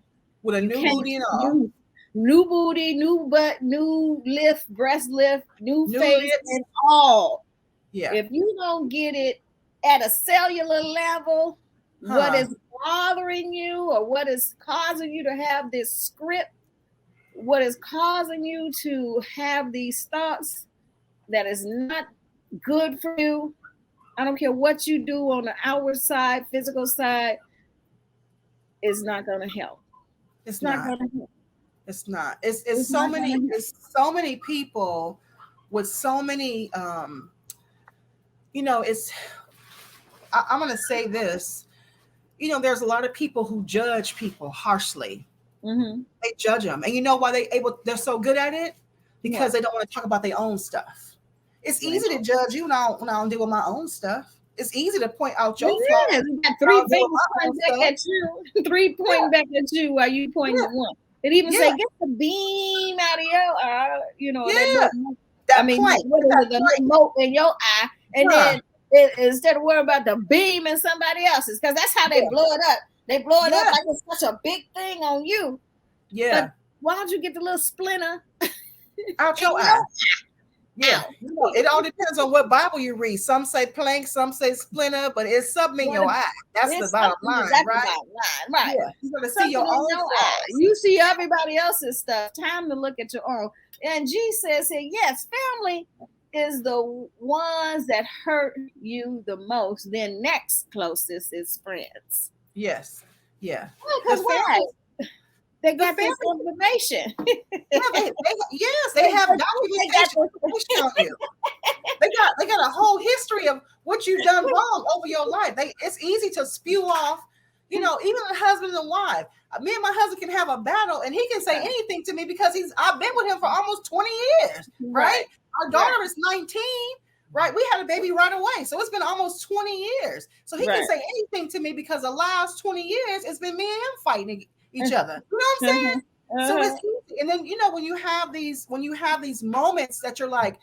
With a You new can't, booty and all. new booty, new butt, new lift, breast lift, new New face, lips. and all. Yeah. If you don't get it at a cellular level, what is bothering you or what is causing you to have this script, what is causing you to have these thoughts that is not good for you. I don't care what you do on the outward side, physical side, is not going to help. It's Not not. going to help. It's not. It's It's so not many. going to help. It's so many people with so many. It's. I'm gonna say this. There's a lot of people who judge people harshly. Mm-hmm. They judge them, and you know why they're so good at it? Because What? they don't want to talk about their own stuff. It's Right. easy to judge you when I don't deal with my own stuff. It's easy to point out your It flaws. is. You got I three don't deal with fingers my own pointing back stuff. at you. Three pointing back at you while you pointing Yeah, to one. It even say, yeah, get the beam out of your eye. That yeah. little, That plank. what is That it? The plank. little mote in your eye. And Huh. then instead of worrying about the beam in somebody else's, because that's how they Yeah. blow it up. They blow it up Yeah. like it's such a big thing on you. Yeah. But why don't you get the little splinter Out in your your eye. Yeah. eye? It all depends on what Bible you read. Some say plank, some say splinter, but it's something in your eye. That's the It's bottom something line, that's the right? bottom line, right? Yeah. You're gonna see Something your in own your eye. flaws. You see everybody else's stuff. Time to look at your own. And G says here, yes, family is the ones that hurt you the most. Then next closest is friends. Yes. Yeah. The Because why? family. They The got this family. information. Yeah. Yes. They have They got documentation on you. They got a whole history of what you've done wrong over your life. It's easy to spew off. Even a husband and wife. Me and my husband can have a battle, and he can say anything to me because I've been with him for almost 20 years, right? Our daughter is 19, right? We had a baby right away, so it's been almost 20 years. So he can say anything to me because the last 20 years it's been me and him fighting each other. You know what I'm saying? So it's easy. And then when you have these moments that you're like,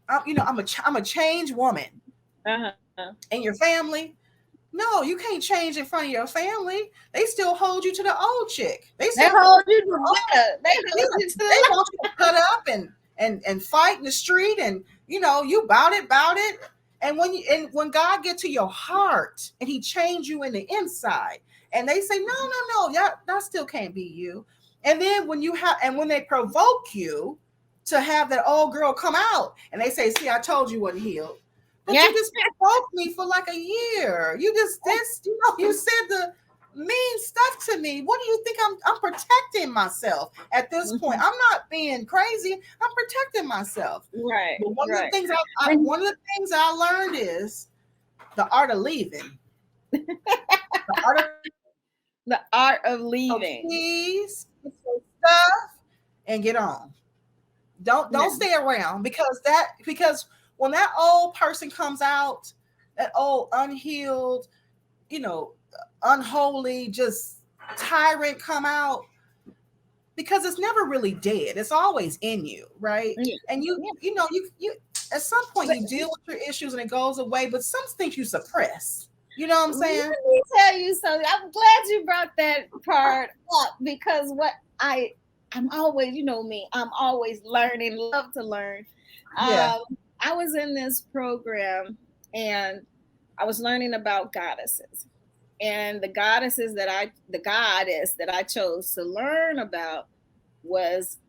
I'm a changed woman, and your family. No, you can't change in front of your family. They still hold you to the old chick. They still hold you to better. They hold you to they want you to cut up and fight in the street, and you bout it. And when God get to your heart and He change you in the inside, and they say no, that still can't be you. And then when they provoke you to have that old girl come out, and they say, see, I told you wasn't healed. But you just provoked me for like a year. You you said the mean stuff to me. What do you think? I'm protecting myself at this point. I'm not being crazy. I'm protecting myself. Right. But one of the things I learned is the art of leaving. The art of leaving. Please get your stuff and get on. Don't stay around because when that old person comes out, that old unhealed, unholy, just tyrant come out, because it's never really dead. It's always in you, right? Yeah. And you at some point you deal with your issues and it goes away, but some things you suppress. You know what I'm saying? Let me tell you something. I'm glad you brought that part up, because I'm always, me, I'm always learning, love to learn. Yeah. I was in this program and I was learning about goddesses. And the goddess that I chose to learn about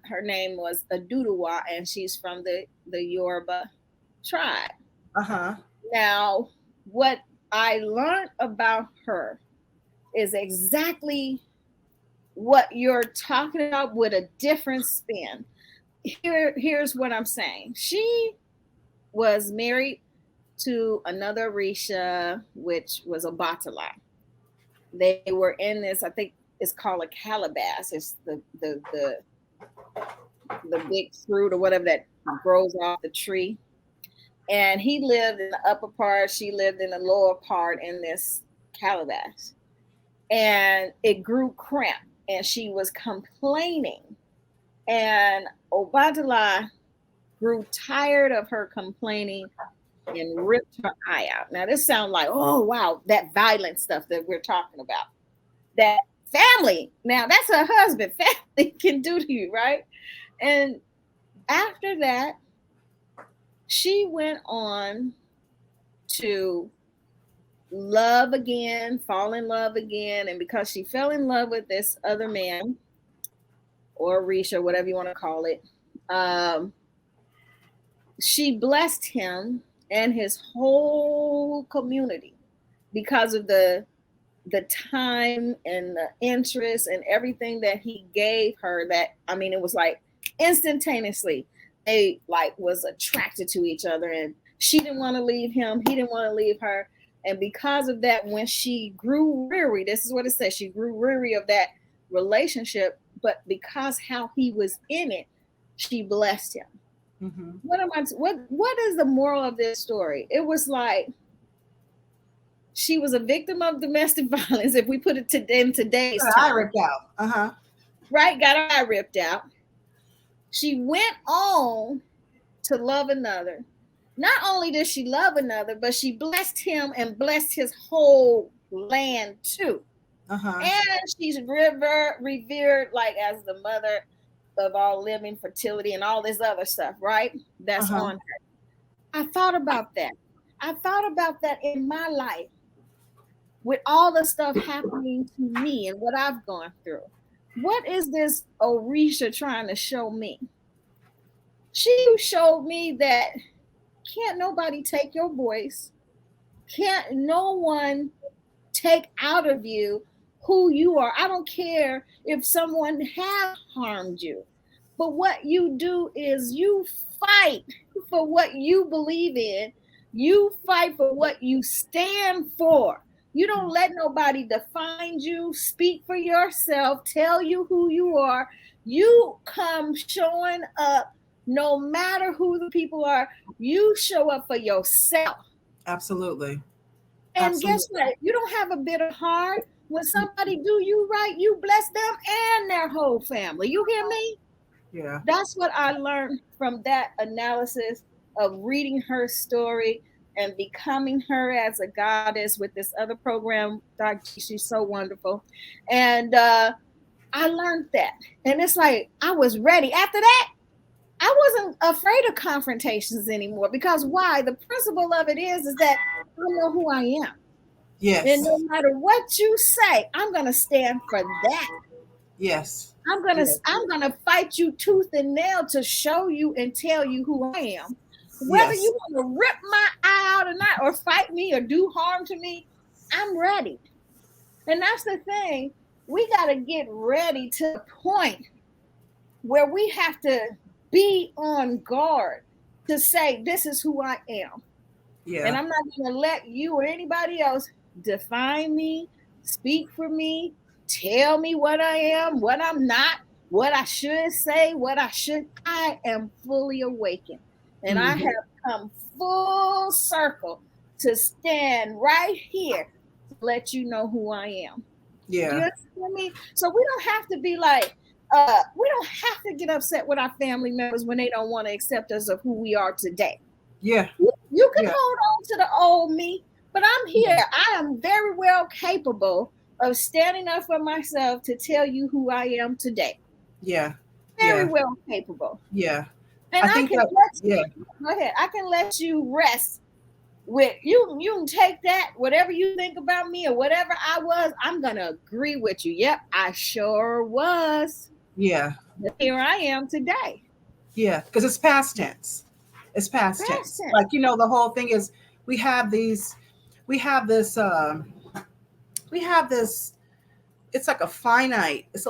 her name was Adudawa, and she's from the Yoruba tribe. Now, what I learned about her is exactly what you're talking about with a different spin. Here's what I'm saying. She was married to another Risha, which was a Batala. They were in this, I think it's called a calabash. It's the big fruit or whatever that grows off the tree. And he lived in the upper part, she lived in the lower part in this calabash. And it grew cramped, and she was complaining. And Obadala grew tired of her complaining and ripped her eye out. Now, this sounds like, oh, wow, that violent stuff that we're talking about. That family, now that's her husband, family can do to you, right? And after that, she went on to love again, fall in love again. And because she fell in love with this other man, or Risha, whatever you want to call it, she blessed him and his whole community because of the time and the interest and everything that he gave her. That, I mean, it was like instantaneously they like was attracted to each other, and she didn't want to leave him, he didn't want to leave her. And because of that, when she grew weary, this is what it says, she grew weary of that relationship, but because how he was in it, she blessed him. Mm-hmm. What is the moral of this story? It was like she was a victim of domestic violence, if we put it in today's terms. Got her eye ripped out. Right, got her eye ripped out. She went on to love another. Not only did she love another, but she blessed him and blessed his whole land too. And she's revered like as the mother of all living, fertility, and all this other stuff, right? That's on her. I thought about that. I thought about that in my life with all the stuff happening to me and what I've gone through. What is this Orisha trying to show me? She showed me that can't nobody take your voice. Can't no one take out of you who you are. I don't care if someone has harmed you. But what you do is you fight for what you believe in. You fight for what you stand for. You don't let nobody define you, speak for yourself, tell you who you are. You come showing up no matter who the people are. You show up for yourself. Absolutely. And guess what? You don't have a bitter heart. When somebody do you right, you bless them and their whole family. You hear me? Yeah. That's what I learned from that analysis of reading her story and becoming her as a goddess with this other program. She's so wonderful. And I learned that. And it's like, I was ready. After that, I wasn't afraid of confrontations anymore, because why? The principle of it is that I know who I am. Yes. And no matter what you say, I'm going to stand for that. Yes. I'm gonna fight you tooth and nail to show you and tell you who I am. Whether you want to rip my eye out or not, or fight me or do harm to me, I'm ready. And that's the thing. We got to get ready to the point where we have to be on guard to say, this is who I am. Yeah. And I'm not going to let you or anybody else define me, speak for me, tell me what I am, what I'm not, what I should say, what I should. I am fully awakened. And I have come full circle to stand right here to let you know who I am. Yeah. You understand me? So we don't have to be like, we don't have to get upset with our family members when they don't want to accept us of who we are today. Yeah. You can hold on to the old me, but I'm here. I am very well capable of standing up for myself to tell you who I am today. Yeah. Very well capable. Yeah. And I can go ahead. I can let you rest with you. You can take that, whatever you think about me or whatever I was, I'm gonna agree with you. Yep, I sure was. Yeah. But here I am today. Yeah, because it's past tense. It's past tense. Like, you know, the whole thing is we have this, it's like a finite, it's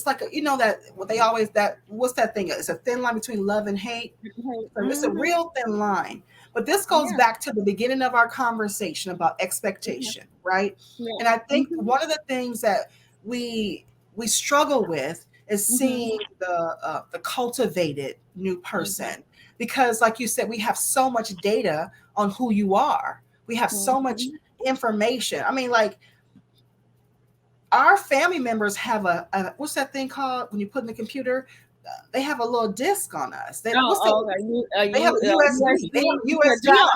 like, you know, that what they always, what's that thing? It's a thin line between love and hate. So it's a real thin line. But this goes back to the beginning of our conversation about expectation, right? Yeah. And I think one of the things that we struggle with is seeing the cultivated new person. Because like you said, we have so much data on who you are. We have so much information. I mean, like, our family members have a what's that thing called when you put in the computer? They have a little disc on us. What's that? Oh, They have a USB. They have a USB drive.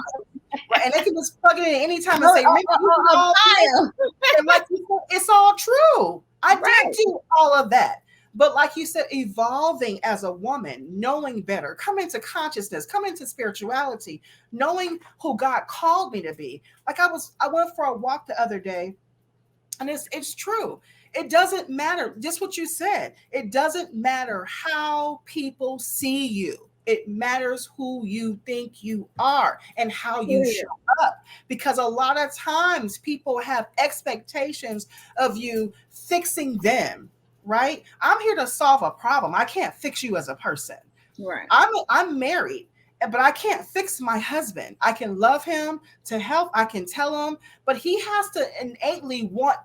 right? And they can just plug it in anytime and Oh, say, "Remember, you did all file. this?" And like you said, it's all true. I Right. did do all of that. But like you said, evolving as a woman, knowing better, coming to consciousness, coming to spirituality, knowing who God called me to be. Like I went for a walk the other day, and it's true. It doesn't matter, just what you said. It doesn't matter how people see you. It matters who you think you are and how you show up. Because a lot of times people have expectations of you fixing them, right? I'm here to solve a problem. I can't fix you as a person. Right. I'm married, but I can't fix my husband. I can love him to help. I can tell him, but he has to innately want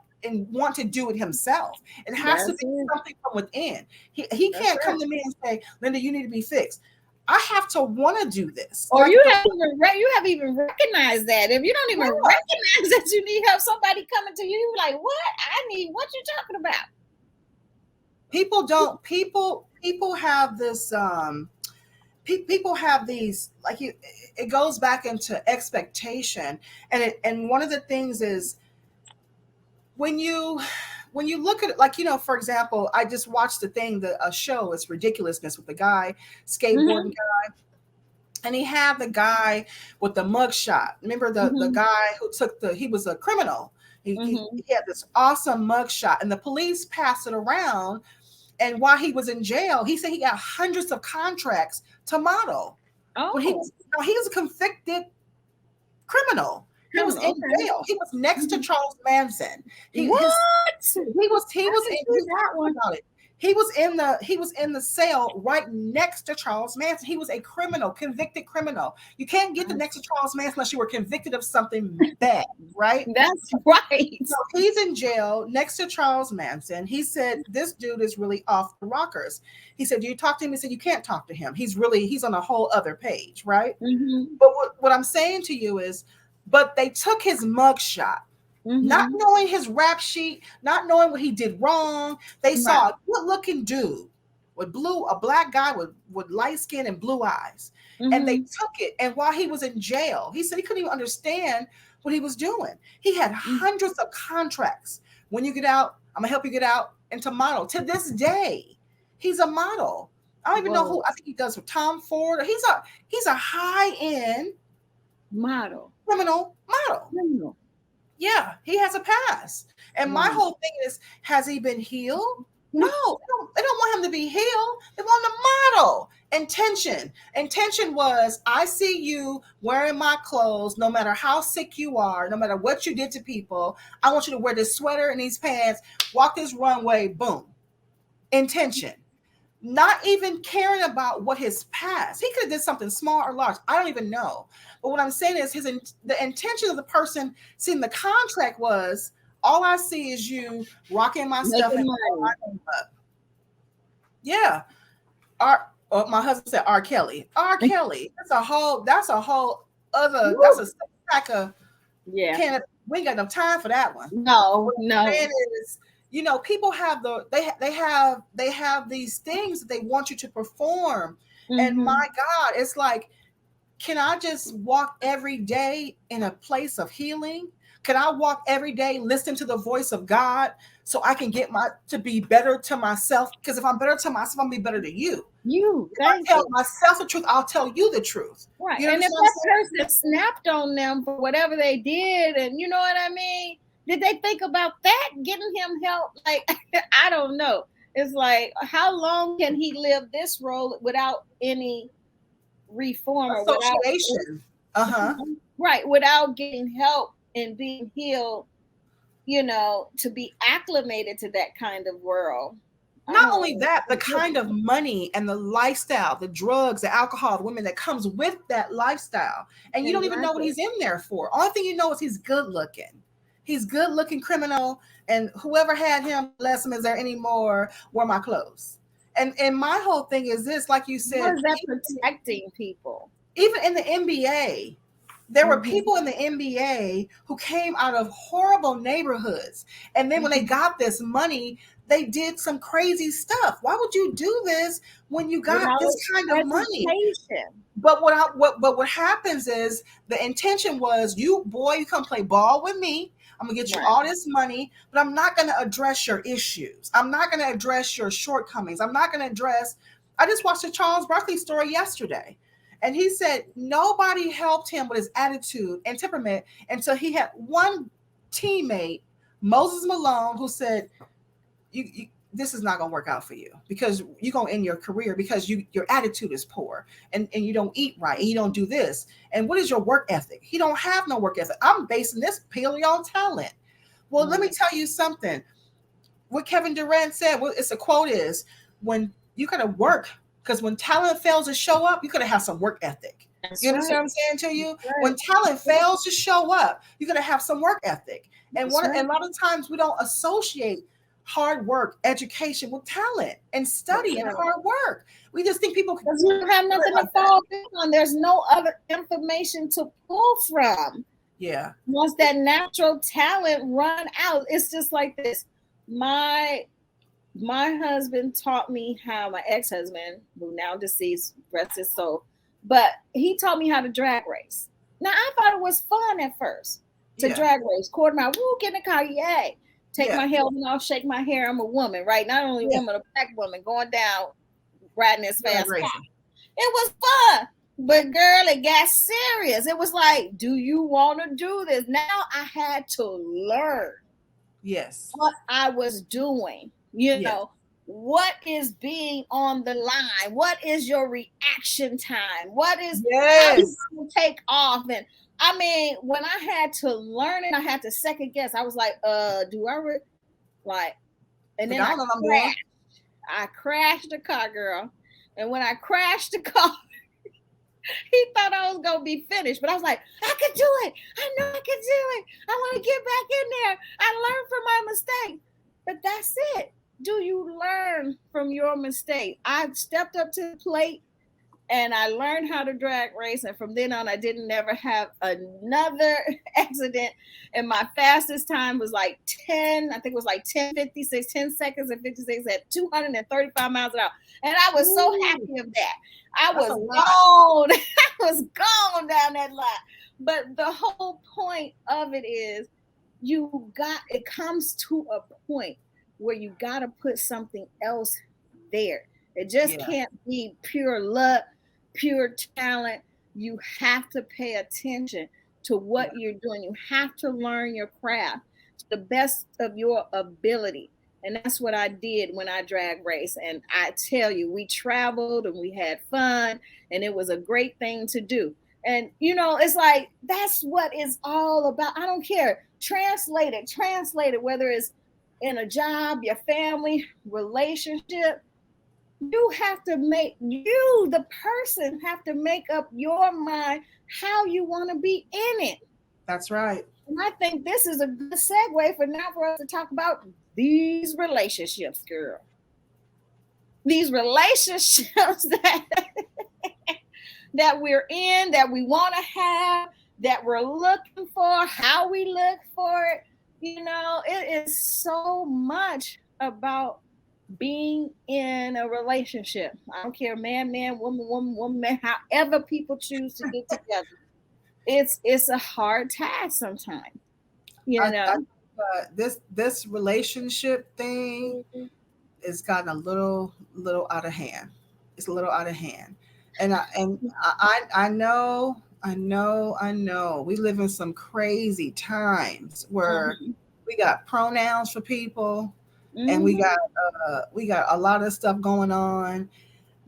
to do it himself. It has to be something from within. He can't come to me and say, "Linda, you need to be fixed." I have to want to do this. Or you have even recognized that. If you don't even recognize that you need help, somebody coming to you like, "What? What you talking about?" People have this people have these, like, it goes back into expectation. And one of the things is, when you look at it, like, for example, I just watched a show, It's Ridiculousness, with the guy, skateboarding guy, and he had the guy with the mugshot. Remember the guy who he was a criminal. He had this awesome mugshot, and the police passed it around. And while he was in jail, he said he got hundreds of contracts to model. Oh, When he was a convicted criminal. He was in jail. He was next to Charles Manson. He was in the cell right next to Charles Manson. He was a criminal, convicted criminal. You can't get the next to Charles Manson unless you were convicted of something bad, right? That's right. So he's in jail next to Charles Manson. He said, "This dude is really off the rockers." He said, "Do you talk to him?" He said, "You can't talk to him. He's on a whole other page," right? But what I'm saying to you is, but they took his mugshot, not knowing his rap sheet, not knowing what he did wrong. They saw a good-looking dude with a black guy with light skin and blue eyes, and they took it. And while he was in jail, he said he couldn't even understand what he was doing. He had hundreds of contracts. When you get out, I'm gonna help you get out, and to model. To this day, he's a model. I don't even know who. I think he does with Tom Ford. He's a high-end criminal model. Yeah, he has a past. And my whole thing is, has he been healed? No, they don't want him to be healed. They want him to model. Intention was, I see you wearing my clothes, no matter how sick you are, no matter what you did to people. I want you to wear this sweater and these pants, walk this runway, boom. Intention. Not even caring about what his past. He could have did something small or large. I don't even know. But what I'm saying is, the intention of the person seeing the contract was, all I see is you rocking my stuff and up. Yeah. My husband said R. Kelly. R. Kelly. That's a whole other. That's a stack of. Yeah. We ain't got no time for that one. No. People have they have these things that they want you to perform. And my God, it's like, can I just walk every day in a place of healing? Can I walk every day, listen to the voice of God, so I can get to be better to myself? Because if I'm better to myself, I'm gonna be better to you. If I tell myself the truth, I'll tell you the truth. Right. And if that person snapped on them for whatever they did, and you know what I mean? Did they think about that? Getting him help? Like, I don't know. It's like, how long can he live this role without any reform or association? Right, without getting help and being healed, to be acclimated to that kind of world. Not only that, the kind of money and the lifestyle, the drugs, the alcohol, the women that comes with that lifestyle. And you don't even know what he's in there for. Only thing you know is he's good looking. He's good looking criminal. And whoever had him, bless him, is there anymore, wear my clothes. And my whole thing is this, like you How said, is that protecting people? even in the NBA, there were Mm-hmm. people in the NBA who came out of horrible neighborhoods. And then when they got this money, they did some crazy stuff. Why would you do this when you got this Without kind of money? education. But what happens is the intention was, you come play ball with me. I'm gonna get you Right. all this money, but I'm not gonna address your issues. I'm not gonna address your shortcomings. I'm not gonna address. I just watched the Charles Barkley story yesterday, and he said nobody helped him with his attitude and temperament until he had one teammate, Moses Malone, who said, you this is not going to work out for you, because you're going to end your career because your attitude is poor, and you don't eat right, and you don't do this. And what is your work ethic? He don't have no work ethic. I'm basing this purely on talent. Well, let me tell you something. What Kevin Durant said, it's a quote, is, when you got to work, because when talent fails to show up, you got to have some work ethic. That's You understand right. what I'm saying to you? Right. When talent fails to show up, you got to have some work ethic. And That's right. and a lot of times we don't associate hard work, education with talent and study and hard work. We just think people can. Because you don't have nothing to fall back on. There's no other information to pull from. Yeah. Once that natural talent run out, it's just like this. My husband taught me how, my ex-husband, who now deceased, rest his soul, but he taught me how to drag race. Now, I thought it was fun at first to drag race. Quarter mile, woo, get in the car, yay. Take my helmet off, shake my hair. I'm a woman, right? Not only a woman, a black woman going down, riding this fast car. It was fun. But girl, it got serious. It was like, do you want to do this? Now I had to learn what I was doing. You know, what is being on the line? What is your reaction time? What is how you take off? And I mean, when I had to learn it, I had to second guess. I was like, do I like? And then I crashed the car, girl. And when I crashed the car, he thought I was gonna be finished, but I was like, I could do it. I know I could do it. I want to get back in there. I learned from my mistake. But that's it. Do you learn from your mistake? I stepped up to the plate and I learned how to drag race. And from then on, I didn't never have another accident. And my fastest time was like 10, I think it was like 10:56, 10 seconds and 56 at 235 miles an hour. And I was so happy of that. I was gone. I was gone down that lot. But the whole point of it is, it comes to a point where you got to put something else there. It just can't be pure luck, pure talent. You have to pay attention to what you're doing. You have to learn your craft to the best of your ability. And that's what I did when I drag race. And I tell you, we traveled and we had fun, and it was a great thing to do. And, you know, it's like, that's what it's all about. I don't care. Translate it, whether it's in a job, your family, relationship. You have to the person, have to make up your mind how you want to be in it. That's right. And I think this is a good segue for us to talk about these relationships, girl. These relationships that we're in, that we want to have, that we're looking for, how we look for it. You know, it is so much about being in a relationship. I don't care, man, woman, man, however people choose to get together. It's a hard task sometimes. You know, this relationship thing has gotten a little out of hand. It's a little out of hand, and I know. We live in some crazy times where we got pronouns for people, and we got a lot of stuff going on.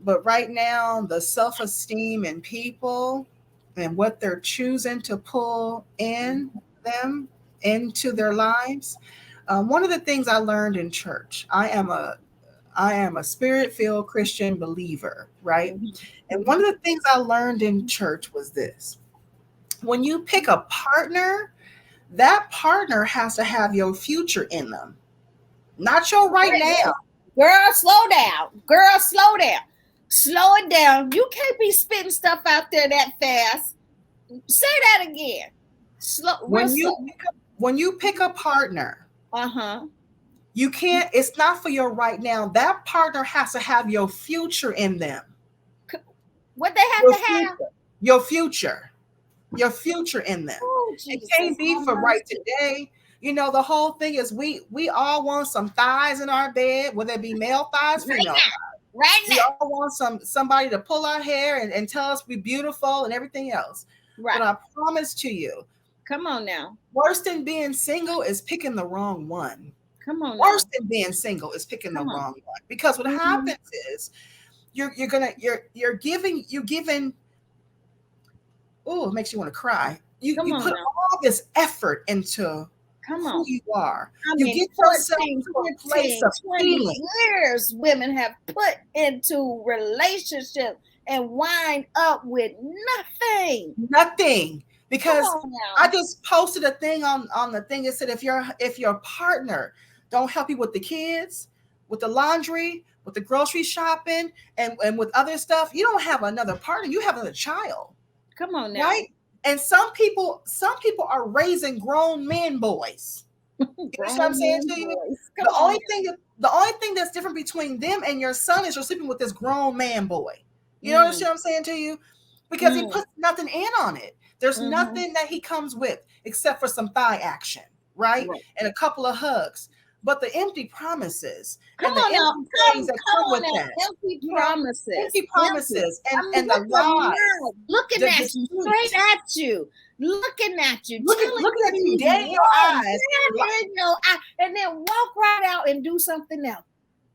But right now, the self-esteem in people and what they're choosing to pull in them into their lives. One of the things I learned in church, I am a spirit-filled Christian believer, right? And one of the things I learned in church was this: when you pick a partner, that partner has to have your future in them, not your right now. Girl, slow down. Girl, slow down. Slow it down. You can't be spitting stuff out there that fast. Say that again. Slow, real slow. When you pick a partner, Uh-huh. you can't, it's not for your right now. That partner has to have your future in them. What they have Your to have? future. Your future. Your future in them. Oh, It Jesus. can't be for right today. You know, the whole thing is we all want some thighs in our bed, whether it be male thighs, female thighs. Right now. We all want somebody to pull our hair and tell us we're beautiful and everything else. Right. But I promise to you, come on now. Worse than being single is picking the wrong one. Come on. Worse than being single is picking the wrong one. Because what happens is you're giving oh, it makes you want to cry. You put all this effort into who you are. You get yourself to a place of 20 years women have put into relationship and wind up with nothing. Because I just posted a thing on the thing that said if your partner don't help you with the kids, with the laundry, with the grocery shopping, and with other stuff, you don't have another partner. You have another child. Come on now. Right? And some people are raising grown men boys. You know what I'm saying to you? The only thing that's different between them and your son is you're sleeping with this grown man boy. You know what I'm saying to you? Because he puts nothing in on it. There's nothing that he comes with except for some thigh action, right? And a couple of hugs. But the empty promises and the empty things that come with that. Empty promises. Empty promises and the lies. Looking at you, straight at you. Looking at you. Looking at you dead in your eyes. And then walk right out and do something else.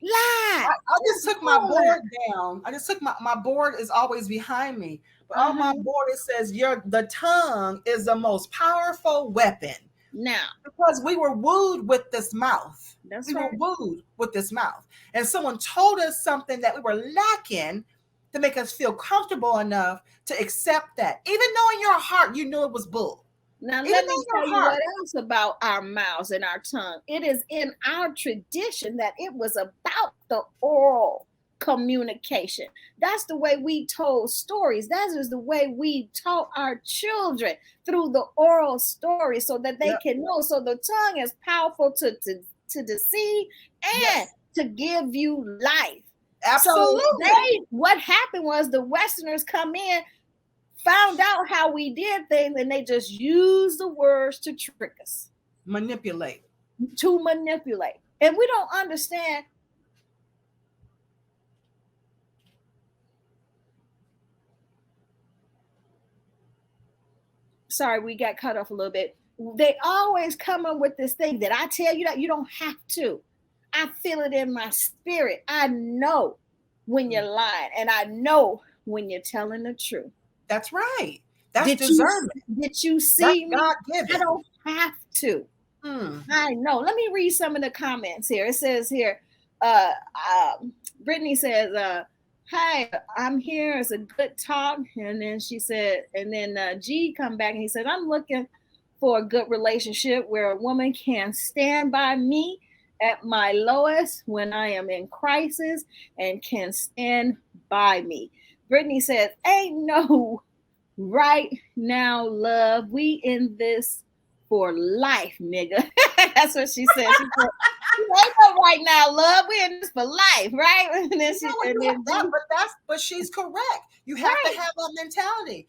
Lie. I just took my board down. I just took my board is always behind me. But on my board it says the tongue is the most powerful weapon. Now, because we were wooed with this mouth. That's we right. were wooed with this mouth. And someone told us something that we were lacking to make us feel comfortable enough to accept that. Even though in your heart you knew it was bull. Now, let me tell you what else about our mouths and our tongue. It is in our tradition that it was about the oral communication. That's the way we told stories. That is the way we taught our children, through the oral story, so that they can know. So the tongue is powerful to deceive and to give you life. Absolutely. So what happened was the Westerners come in, found out how we did things, and they just used the words to trick us. Manipulate. And we don't understand. Sorry, we got cut off a little bit. They always come up with this thing that I tell you that you don't have to. I feel it in my spirit. I know when you're lying, and I know when you're telling the truth. That's right. That's deserving. Did you see me? God-given. I don't have to. I know. Let me read some of the comments here. It says here, Brittany says, "Hi, I'm here. It's a good talk." And then she said, and then G come back and he said, "I'm looking for a good relationship where a woman can stand by me at my lowest when I am in crisis and can stand by me." Brittany says, "Ain't no right now, love. We in this for life, nigga." That's what she said. She said, "Ain't no right now, love. We in this for life, right?" And then but she's correct. You have to have that mentality.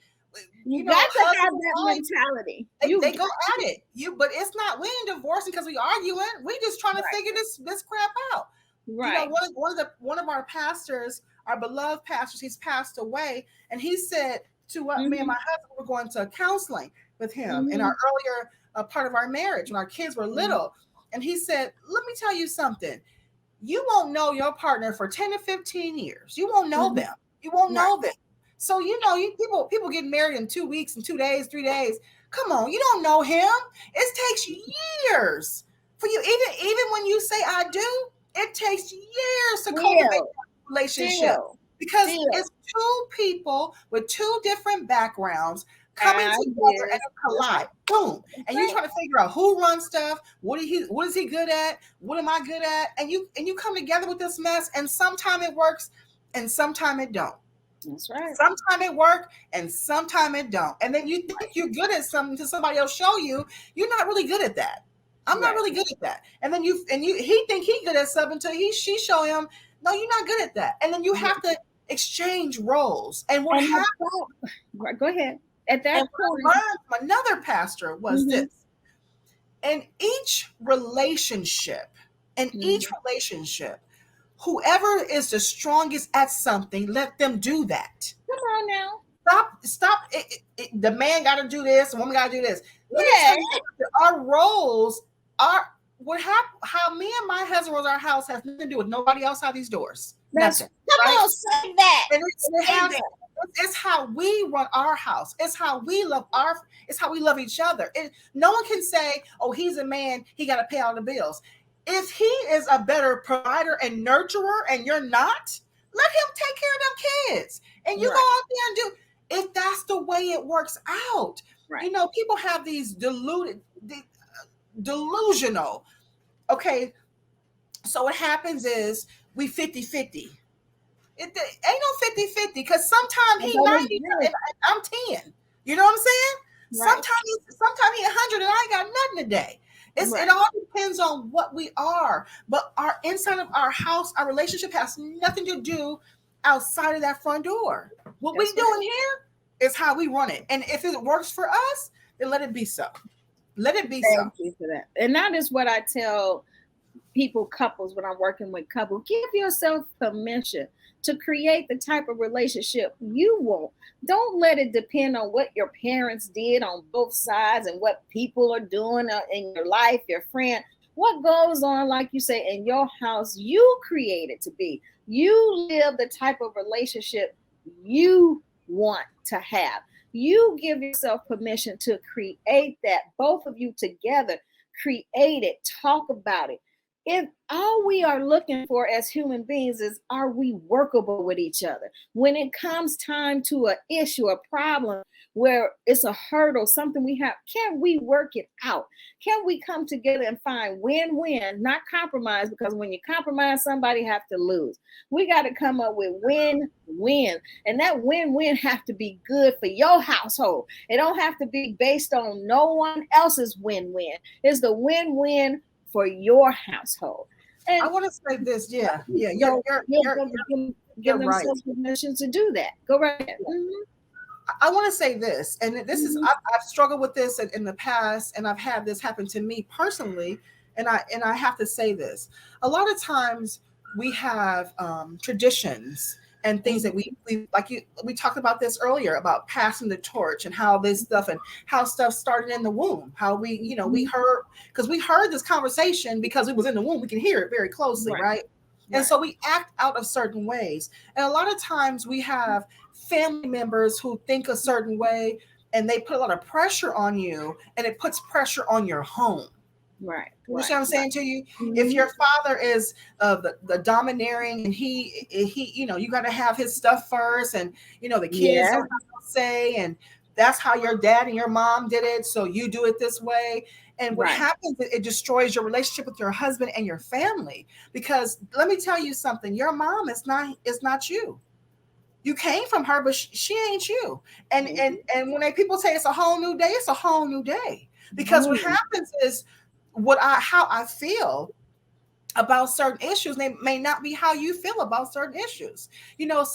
You got to have that mentality. They go at it. But it's not. We ain't divorcing because we arguing. We just trying to figure this crap out. Right. You know, one of our pastors, our beloved pastors, he's passed away, and he said to me and my husband were going to counseling with him in our earlier part of our marriage when our kids were little, and he said, "Let me tell you something. You won't know your partner for 10 to 15 years. You won't know them. You won't know them. So people get married in 2 weeks and 2 days, 3 days. Come on, you don't know him. It takes years for you. Even when you say I do, it takes years to cultivate that relationship because it's two people with two different backgrounds coming I together and did. collide. Boom. That's And you're right. trying to figure out who runs stuff, what is he good at? What am I good at? And you come together with this mess, and sometime it works and sometime it don't. That's right. Sometime it work and sometime it don't. And then you think you're good at something to somebody else show you, you're not really good at that. I'm not Right. really good at that. And then he think he good at something until she show him, no, you're not good at that. And then you Yeah. have to exchange roles. And the right, go ahead. At and that what point, I learned from another pastor was hmm this: in each relationship, in hmm each relationship, whoever is the strongest at something, let them do that. come on now. Stop. The man got to do this, the woman got to do this. Let me tell Yeah, you, our roles are how me and my husband was our house has nothing to do with nobody else out these doors. that's Nothing, come right? on, say that. And it Say has. that. It's how we run our house. It's how we love It's how we love each other. No one can say, "Oh, he's a man. He got to pay all the bills." If he is a better provider and nurturer, and you're not, let him take care of them kids, and you go Right, out there and do. If that's the way it works out, right. people have these delusional. Okay, so what happens is we 50-50. It ain't no 50-50 because sometimes And he that is 90 good. and I'm 10. You know what I'm saying? Right, Sometimes he 100 and I ain't got nothing today. It right. all depends on what we are. But our inside of our house, our relationship has nothing to do outside of that front door. What we That's right. doing here is how we run it. And if it works for us, then let it be so. Let it be so. Thank you for that. And that is what I tell people, couples, when I'm working with couples. Give yourself permission to create the type of relationship you want. Don't let it depend on what your parents did on both sides and what people are doing in your life, your friend. What goes on, like you say, in your house, you create it to be. You live the type of relationship you want to have. You give yourself permission to create that, both of you together. Create it, talk about it. If all we are looking for as human beings is, are we workable with each other? When it comes time to an issue, a problem where it's a hurdle, something we have, can we work it out? Can we come together and find win-win, not compromise? Because when you compromise, somebody have to lose. We got to come up with win-win, and that win-win have to be good for your household. It don't have to be based on no one else's win-win. It's the win-win for your household. I And want to say this. Yeah. Yeah. so You're give right. themselves permission to do that. Go right ahead. Mm-hmm. I want to say this, and this is Mm-hmm. I've struggled with this in the past, and I've had this happen to me personally, and I have to say this. A lot of times we have traditions and things that we like. We talked about this earlier about passing the torch and how this stuff and how stuff started in the womb. How we heard, because we heard this conversation because it was in the womb. We can hear it very closely, Right, right? And right. so we act out of certain ways. And a lot of times we have family members who think a certain way and they put a lot of pressure on you and it puts pressure on your home. Right, You right, understand what I'm right. saying to you? If Mm-hmm. your father is the domineering and he you got to have his stuff first and the kids Yeah, don't have no say and that's how your dad and your mom did it, so you do it this way. And what right. happens, it destroys your relationship with your husband and your family, because let me tell you something, your mom is not you. You came from her, but she ain't you. And when people say it's a whole new day, it's a whole new day. Because what Mm-hmm. happens is how I feel about certain issues may not be how you feel about certain issues. There was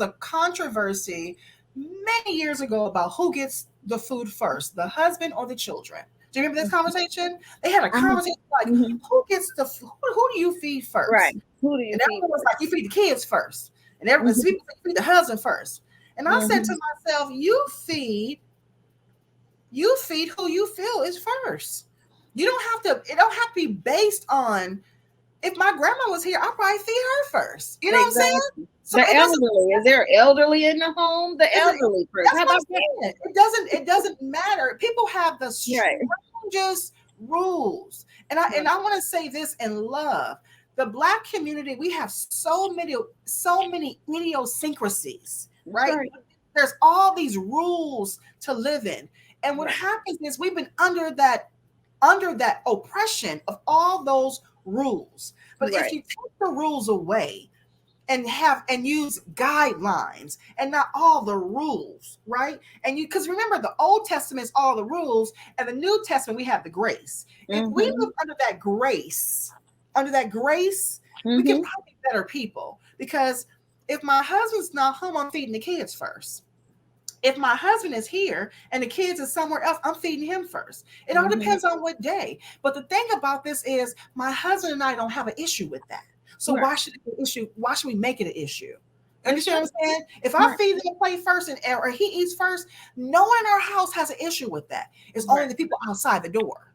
a controversy many years ago about who gets the food first, the husband or the children. Do you remember this conversation? They had a conversation like, Mm-hmm. who gets who do you feed Right. first? Who do you And feed everyone was like, you feed the kids first. And everyone, first? people feed the husband first. And I said Mm-hmm. to myself, you feed who you feel is first. You don't have to, it don't have to be based on, if my grandma was here, I'll probably feed her first. You know what I'm saying? Exactly. So The it doesn't, elderly. Is there elderly in the home? The is it, elderly first. that's How what I'm about that? saying. It doesn't matter. People have the Right. strangest rules. And I want to say this in love. The Black community, we have so many idiosyncrasies, That's right? right. There's all these rules to live in. And what happens is we've been under that oppression of all those rules. But if you take the rules away and use guidelines and not all the rules, right? And because remember, the Old Testament is all the rules, and the New Testament we have the grace. If we live under that grace, we can probably be better people. Because if my husband's not home, I'm feeding the kids first. If my husband is here and the kids are somewhere else, I'm feeding him first. It all depends on what day. But the thing about this is my husband and I don't have an issue with that. So why should it be an issue? Why should we make it an issue? Understand what I'm saying? If I feed him a plate first or he eats first, no one in our house has an issue with that. It's only the people outside the door.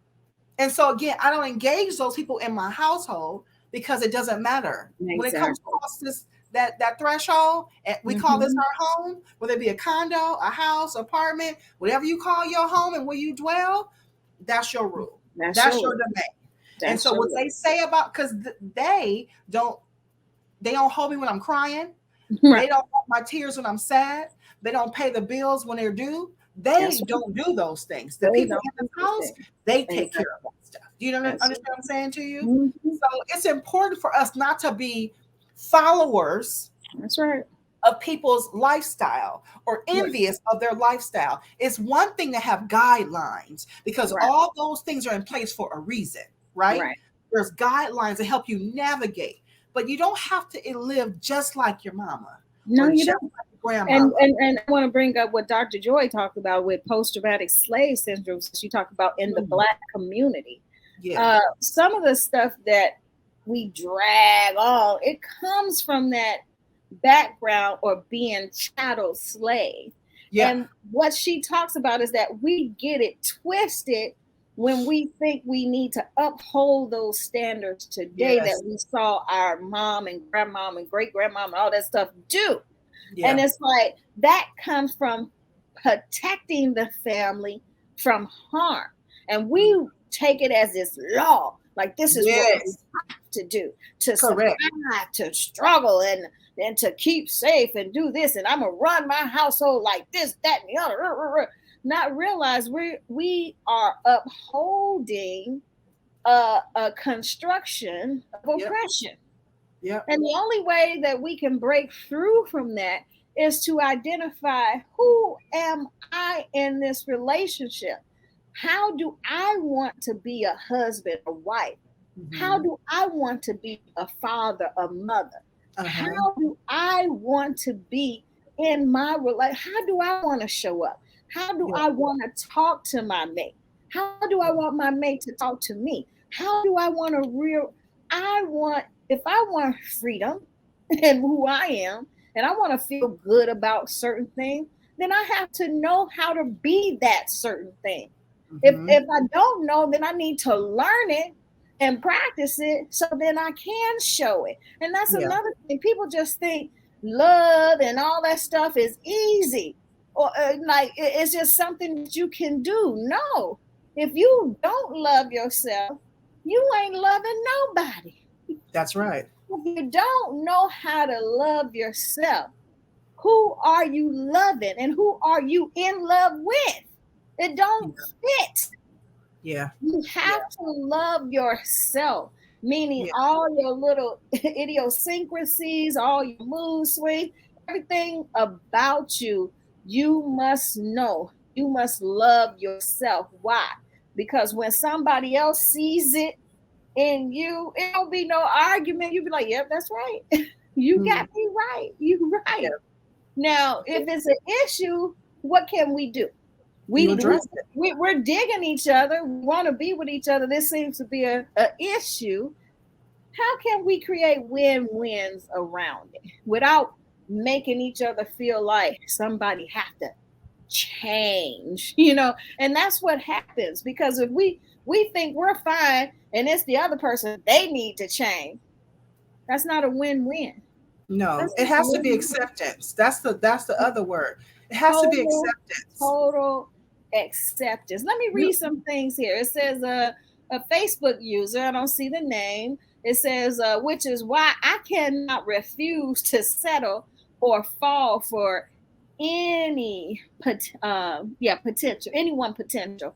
And so again, I don't engage those people in my household because it doesn't matter. When it comes across this that threshold, and we call this our home, whether it be a condo, a house, apartment, whatever you call your home and where you dwell, that's your rule. That's your domain. And so what they say about, because they don't hold me when I'm crying. They don't hold my tears when I'm sad. They don't pay the bills when they're due. They don't do those things. The people in the house, they take care of that stuff. Do you understand what I'm saying to you? So it's important for us not to be followers of people's lifestyle or envious of their lifestyle. It's one thing to have guidelines because all those things are in place for a reason, right? There's guidelines to help you navigate, but you don't have to live just like your mama. No, you don't. Like grandma. And I want to bring up what Dr. Joy talked about with post-traumatic slave syndrome. She talked about in the Black community. Some of the stuff that we drag on, it comes from that background or being chattel slave. And what she talks about is that we get it twisted when we think we need to uphold those standards today that we saw our mom and grandmom and great grandmom and all that stuff do. And it's like that comes from protecting the family from harm. And we take it as this law. Like this is what we have to do to survive, to struggle, and to keep safe and do this. And I'm gonna run my household like this, that, and the other. Not realize we are upholding a construction of oppression. And the only way that we can break through from that is to identify who am I in this relationship. How do I want to be a husband, a wife? How do I want to be a father, a mother? How do I want to be in my relationship? How do I want to show up? How do I want to talk to my mate? How do I want my mate to talk to me? How do I want if I want freedom and who I am, and I want to feel good about certain things, then I have to know how to be that certain thing. If I don't know, then I need to learn it and practice it so then I can show it. And that's another thing. People just think love and all that stuff is easy. Or like it's just something that you can do. No. If you don't love yourself, you ain't loving nobody. That's right. If you don't know how to love yourself, who are you loving and who are you in love with? It don't fit. You have to love yourself, meaning all your little idiosyncrasies, all your mood swings, everything about you, you must know. You must love yourself. Why? Because when somebody else sees it in you, it don't be no argument. You be like, yep, that's right. You got me right. You right. Now, if it's an issue, what can we do? We're digging each other. We want to be with each other. This seems to be an issue. How can we create win-wins around it without making each other feel like somebody have to change, And that's what happens, because if we think we're fine and it's the other person, they need to change. That's not a win-win. No, it has to be acceptance. That's the other word. It has to be acceptance. Total acceptance. Let me read some things here. It says a Facebook user, I don't see the name. It says, which is why I cannot refuse to settle or fall for any potential, anyone potential.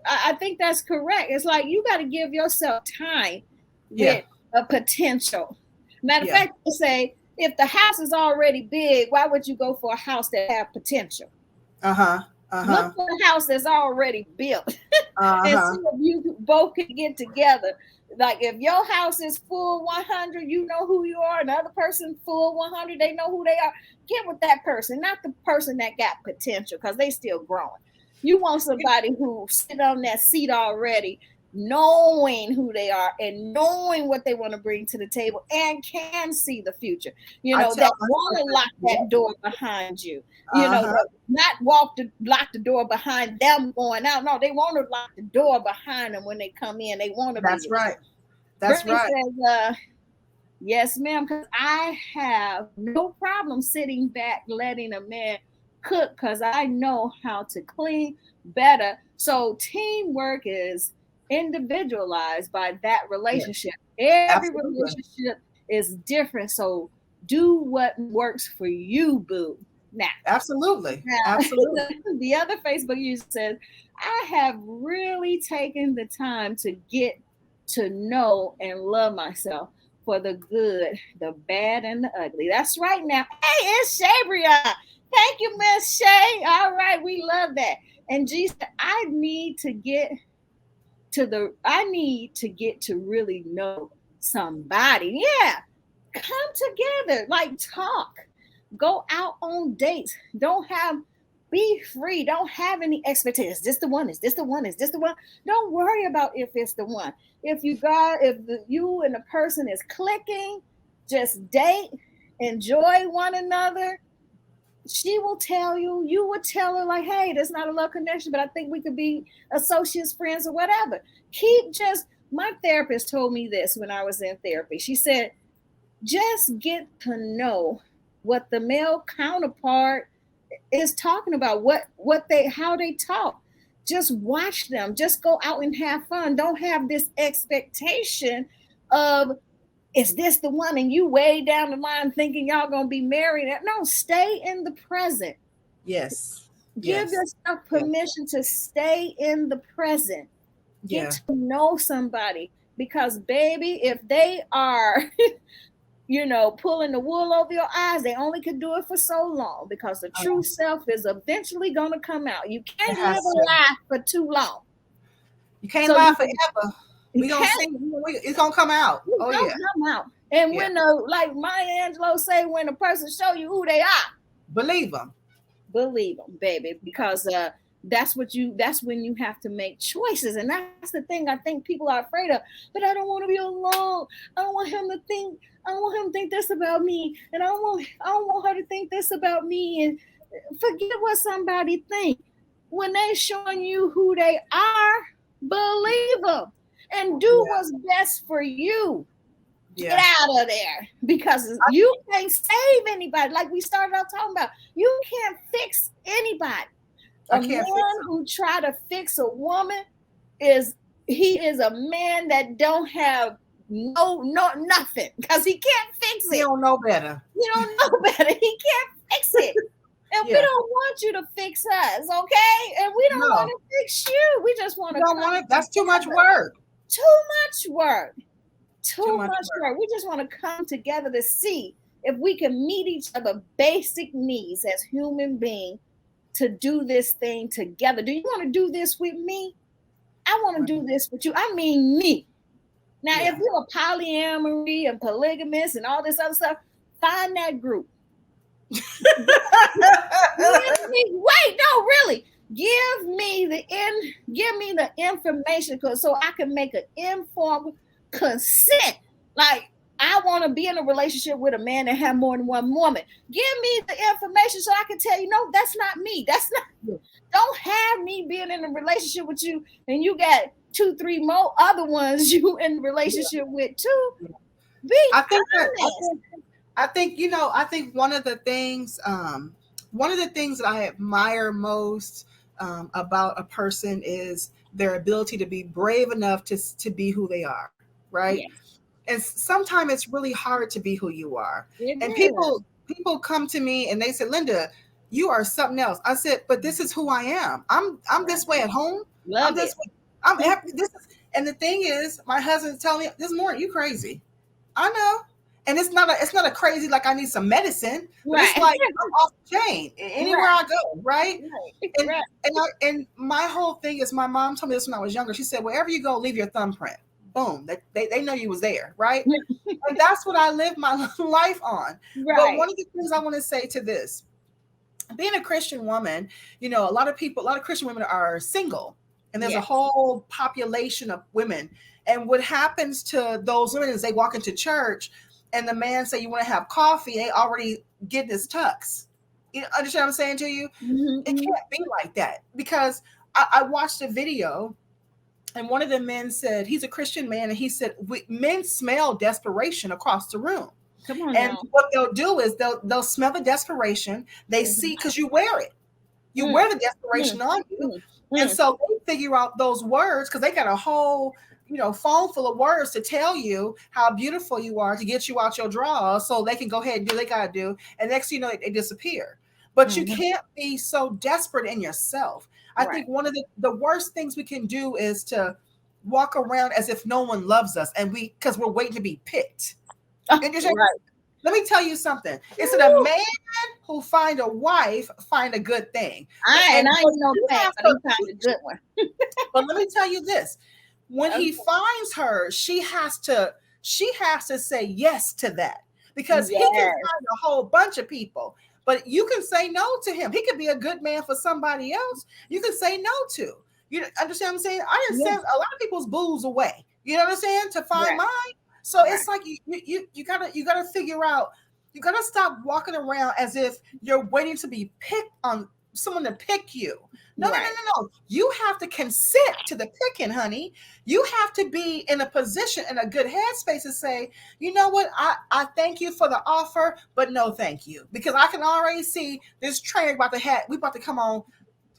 I think that's correct. It's like you got to give yourself time Yeah. with a potential. Matter of Yeah. fact, I say if the house is already big, why would you go for a house that have potential? Uh-huh. Look Uh-huh. for a house that's already built and Uh-huh. see if you both can get together. Like if your house is full 100, you know who you are. Another person full 100, they know who they are. Get with that person, not the person that got potential, because they still growing. You want somebody who sit on that seat already, knowing who they are and knowing what they want to bring to the table and can see the future. I tell That my want to sister, lock that door behind you. uh-huh. That not lock the door behind them going out. No, they want to lock the door behind them when they come in. They want to be That's with right. you. That's Brittany right. says, yes, ma'am, because I have no problem sitting back letting a man cook because I know how to clean better. So teamwork is individualized by that Yeah. relationship. Every Absolutely. relationship is different. So do what works for you, boo. Now, Absolutely. now, Absolutely. the other Facebook user says, I have really taken the time to get to know and love myself for the good, the bad, and the ugly. That's right now. Hey, it's Shabria. Thank you, Miss Shay. All right, we love that. And G said, I need to get to really know somebody. Yeah. Come together, like talk, go out on dates. Be free. Don't have any expectations. Is this the one? Is this the one? Is this the one? Don't worry about if it's the one. You and the person is clicking, just date, enjoy one another. She will tell you, you would tell her, like, hey, there's not a love connection, but I think we could be associates, friends, or whatever. My therapist told me this when I was in therapy. She said, just get to know what the male counterpart is talking about, how they talk. Just watch them. Just go out and have fun. Don't have this expectation of, is this the one, and you way down the line thinking y'all gonna be married. No, stay in the present. Yes. Give Yes. yourself Yeah. permission to stay in the present. Get Yeah. to know somebody, because baby, if they are pulling the wool over your eyes, they only could do it for so long, because the true self is eventually going to come out. You It can't live has a to. lie for too long. You can't So lie you, forever. you We gonna can't, see. It's gonna come out. you Oh don't yeah. come out. And Yeah. when like Maya Angelou say, when a person show you who they are, Believe them. believe them, baby, because that's when you have to make choices. And that's the thing I think people are afraid of. But I don't want to be alone. I don't want him to think this about me, and I don't want her to think this about me. And forget what somebody think. When they showing you who they are, believe them and do Yeah. what's best for you. Get Yeah. out of there, because you can't save anybody. Like we started out talking about, you can't fix anybody. I A can't fix man them. who try to fix a woman is a man that don't have nothing, because he can't fix You it. don't know better. He don't know better. He can't fix it. And we Yeah. don't want you to fix us, okay? And we don't want No. to fix you. We just want You to don't come want it. That's too much together. work. Too much work. Too Too much much work. work. We just want to come together to see if we can meet each other basic needs as human beings, to do this thing together. Do you want to do this with me? I want to Right. do this with you. I mean me. Now, Yeah. if you're a polyamory and polygamous and all this other stuff, find that group. Wait, no, really. Give me the information, so I can make an informed consent. Like, I want to be in a relationship with a man that have more than one woman. Give me the information so I can tell you, no, that's not me. That's not. Don't have me being in a relationship with you and you got 2-3 more other ones you in a relationship with too. Be I think that honest. I think one of the things that I admire most about a person is their ability to be brave enough to be who they are, right? Yes, And sometimes it's really hard to be who you are. it And is. people come to me and they say, Linda, you are something else. I said, but this is who I am. I'm this way at home. I'm Love this it. way. This is, and the thing is, my husband's telling me this morning, you crazy. I know. And it's not a crazy like I need some medicine, but it's Right. like I'm off the chain anywhere Right. I go, right? Right. And Right. and my whole thing is my mom told me this when I was younger. She said, wherever you go, leave your thumbprint. Boom. They know you was there, right? And that's what I live my life on. But Right. one of the things I want to say to this, being a Christian woman, a lot of Christian women are single, and there's a Yes. whole population of women. And what happens to those women is they walk into church and the man say, you want to have coffee, they already getting his tux. You understand what I'm saying to you? It Mm-hmm. can't be like that, because I watched a video, and one of the men said, he's a Christian man, and he said, men smell desperation across the room. Come on And now. what they'll do is they'll smell the desperation. They Mm-hmm. see, because you wear it. You Mm, wear the mm, desperation on you. mm, And mm. so they figure out those words, because they got a whole, phone full of words to tell you how beautiful you are, to get you out your drawers so they can go ahead and do what they got to do. And next thing you know, they disappear. But you Mhm. can't be so desperate in yourself. I Right. think one of the worst things we can do is to walk around as if no one loves us, and because we're waiting to be picked. And just Right. let me tell you something. It's that a Woo. man who find a wife find a good thing. And I But ain't no you fan, have but to, he found a good one. but let me tell you this. When Okay. he finds her, she has to say yes to that, because he can Yes. find a whole bunch of people, but you can say no to him. He could be a good man for somebody else. You can say no to. You understand what I'm saying? I didn't Yeah. send a lot of people's booze away. You know what I'm saying? To find Right. mine. So Right. it's like you gotta figure out. You gotta stop walking around as if you're waiting to be picked on, someone to pick you. No, no, no, Right. no, no. You have to consent to the picking, honey. You have to be in a position, in a good headspace to say, you know what, I thank you for the offer, but no thank you. Because I can already see this train we about to come on,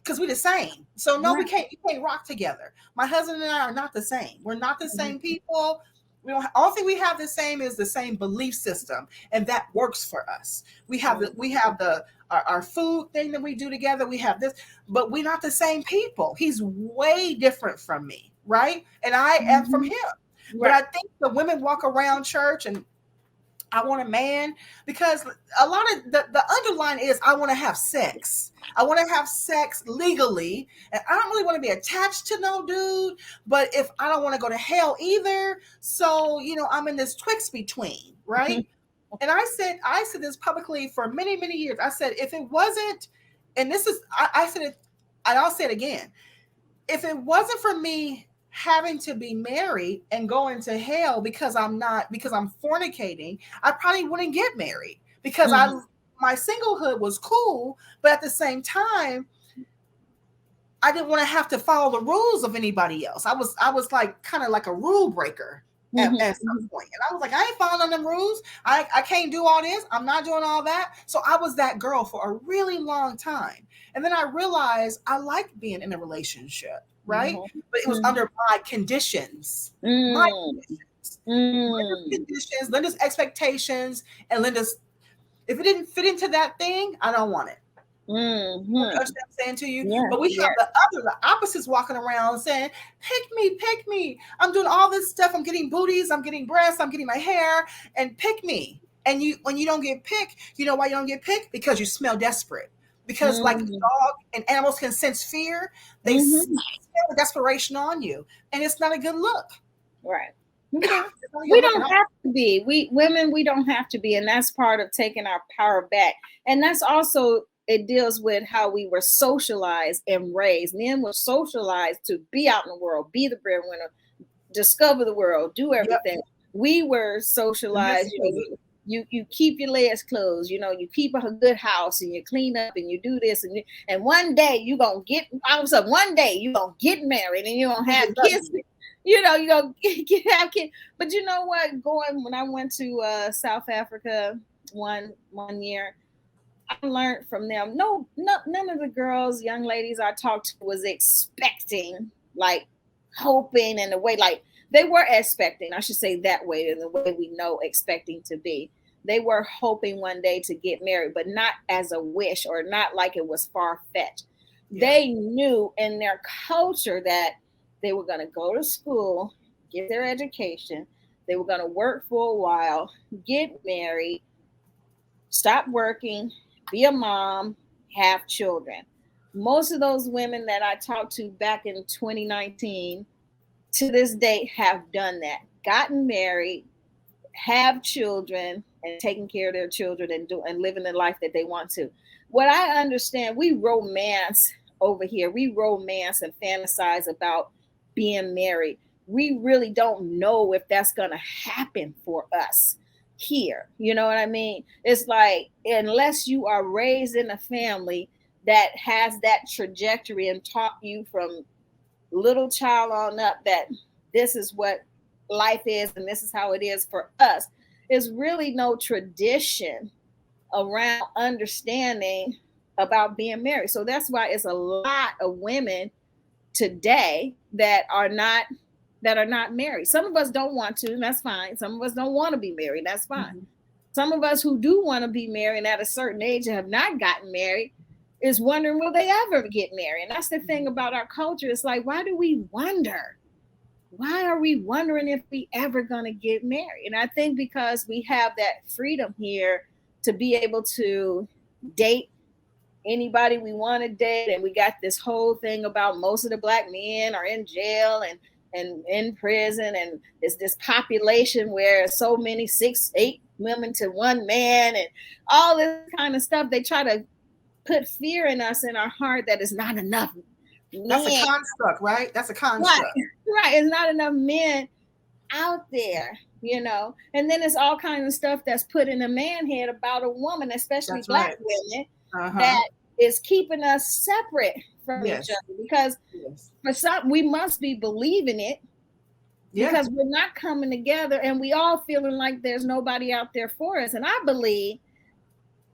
because we're the same. So no, Right. we can't rock together. My husband and I are not the same. We're not the Mhm. same people. We don't. All thing we have the same is the same belief system, and that works for us. We have the our food thing that we do together. We have this, but we're not the same people. He's way different from me, right? And I am from Mhm. him. But Right. I think the women walk around church and I want a man, because a lot of the underline is I want to have sex. I want to have sex legally. And I don't really want to be attached to no dude, but if I don't want to go to hell either. So, I'm in this twixt between, right? And I said this publicly for many, many years. I said, if it wasn't, and this is, I said it, and I'll say it again, if it wasn't for me having to be married and going to hell because I'm fornicating, I probably wouldn't get married, because Mhm. my singlehood was cool, but at the same time, I didn't want to have to follow the rules of anybody else. I was like kind of like a rule breaker Mhm. at some point. And I was like, I ain't following them rules. I can't do all this. I'm not doing all that. So I was that girl for a really long time. And then I realized I like being in a relationship, right? Mhm. But it was Mhm. under my conditions. My Mm. conditions. Linda's Mm. conditions, Linda's expectations, and Linda's, if it didn't fit into that thing, I don't want it. Mhm. Understand what I'm saying to you? Yes. But we have Yes. the opposites walking around saying, pick me, pick me. I'm doing all this stuff. I'm getting booties, I'm getting breasts, I'm getting my hair, and pick me. And when you don't get picked, you know why you don't get picked? Because you smell desperate. Because like Mhm. dog and animals can sense fear, they Mhm. smell the desperation on you. And it's not a good look. Right. Okay. It's not a We good look at don't all. have to be. We women, we don't have to be. And that's part of taking our power back. And that's also, it deals with how we were socialized and raised. Men were socialized to be out in the world, be the breadwinner, discover the world, do Yep. everything. We were And socialized, misuse it. you keep your legs closed, you keep a good house and you clean up and you do this and one day you gonna get all of a sudden one day you gonna get married and you gonna You have get kids, nothing. you gonna have kids. But you know what? Going when I went to South Africa one year, I learned from them. No, none of the girls, young ladies I talked to was expecting, like hoping in the way, like they were expecting, I should say that way, in the way we know expecting to be. they were hoping one day to get married, but not as a wish or not like it was far-fetched. Yeah. They knew in their culture that they were going to go to school, get their education, they were going to work for a while, get married, stop working, be a mom, have children. Most of those women that I talked to back in 2019 to this date have done that, gotten married, have children, and taking care of their children and living the life that they want to. What I understand, we romance over here. We romance and fantasize about being married. We really don't know if that's going to happen for us here. You know what I mean? It's like, unless you are raised in a family that has that trajectory and taught you from little child on up that this is what life is and this is how it is for us, there's really no tradition around understanding about being married. So that's why it's a lot of women today that are not married. Some of us don't want to, and that's fine. Some of us don't want to be married, that's fine. Mm-hmm. Some of us who do want to be married at a certain age and have not gotten married is wondering, will they ever get married? And that's the thing about our culture. It's like, why do we wonder? Why are we wondering if we ever going to get married? And I think because we have that freedom here to be able to date anybody we want to date. And we got this whole thing about most of the black men are in jail and in prison. And it's this population where so many 6-8 women to one man and all this kind of stuff. They try to put fear in us in our heart that it's not enough men. That's a construct, right? That's a construct. Right. It's not enough men out there, you know. And then it's all kinds of stuff that's put in a man head about a woman, especially that's black women, that is keeping us separate from each other. Because for some, we must be believing it because we're not coming together and we all feeling like there's nobody out there for us. And I believe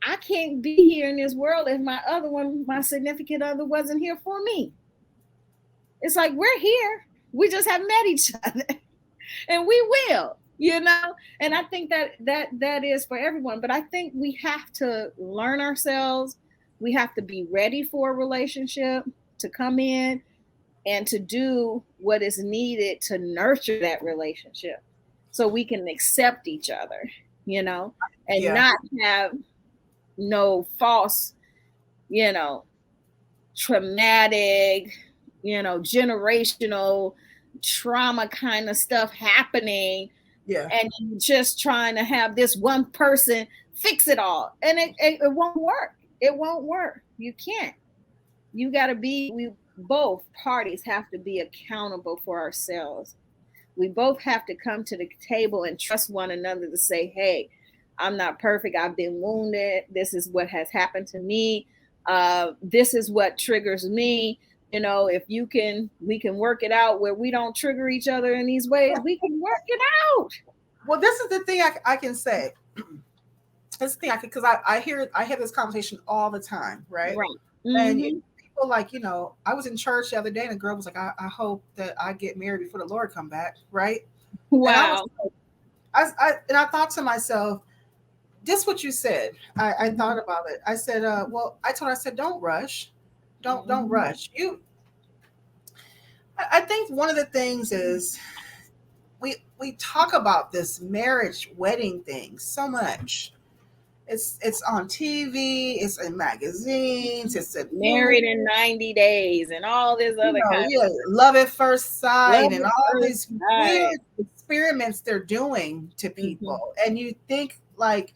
I can't be here in this world if my other one, my significant other, wasn't here for me. It's like, we're here. We just haven't met each other. And we will, you know? And I think that is for everyone. But I think we have to learn ourselves. We have to be ready for a relationship to come in and to do what is needed to nurture that relationship so we can accept each other, you know, and not have no false, you know, traumatic, you know, generational trauma kind of stuff happening. And just trying to have this one person fix it all. And it won't work. It won't work. You can't. You got to be, both parties have to be accountable for ourselves. We both have to come to the table and trust one another to say, hey, I'm not perfect. I've been wounded. This is what has happened to me. This is what triggers me. You know, if we can work it out where we don't trigger each other in these ways, we can work it out. Well, this is the thing I can say. This thing because I hear this conversation all the time, right? Mm-hmm. And people like, you know, I was in church the other day and a girl was like, I hope that I get married before the Lord come back, right? Wow. And I thought to myself, this what you said. I thought about it. I said, I said, don't rush. Don't rush. I think one of the things is we talk about this marriage wedding thing so much. It's on TV, it's in magazines, it's in Married in 90 days and all this other kind of stuff. Love at first sight and all these weird experiments they're doing to people. And you think like,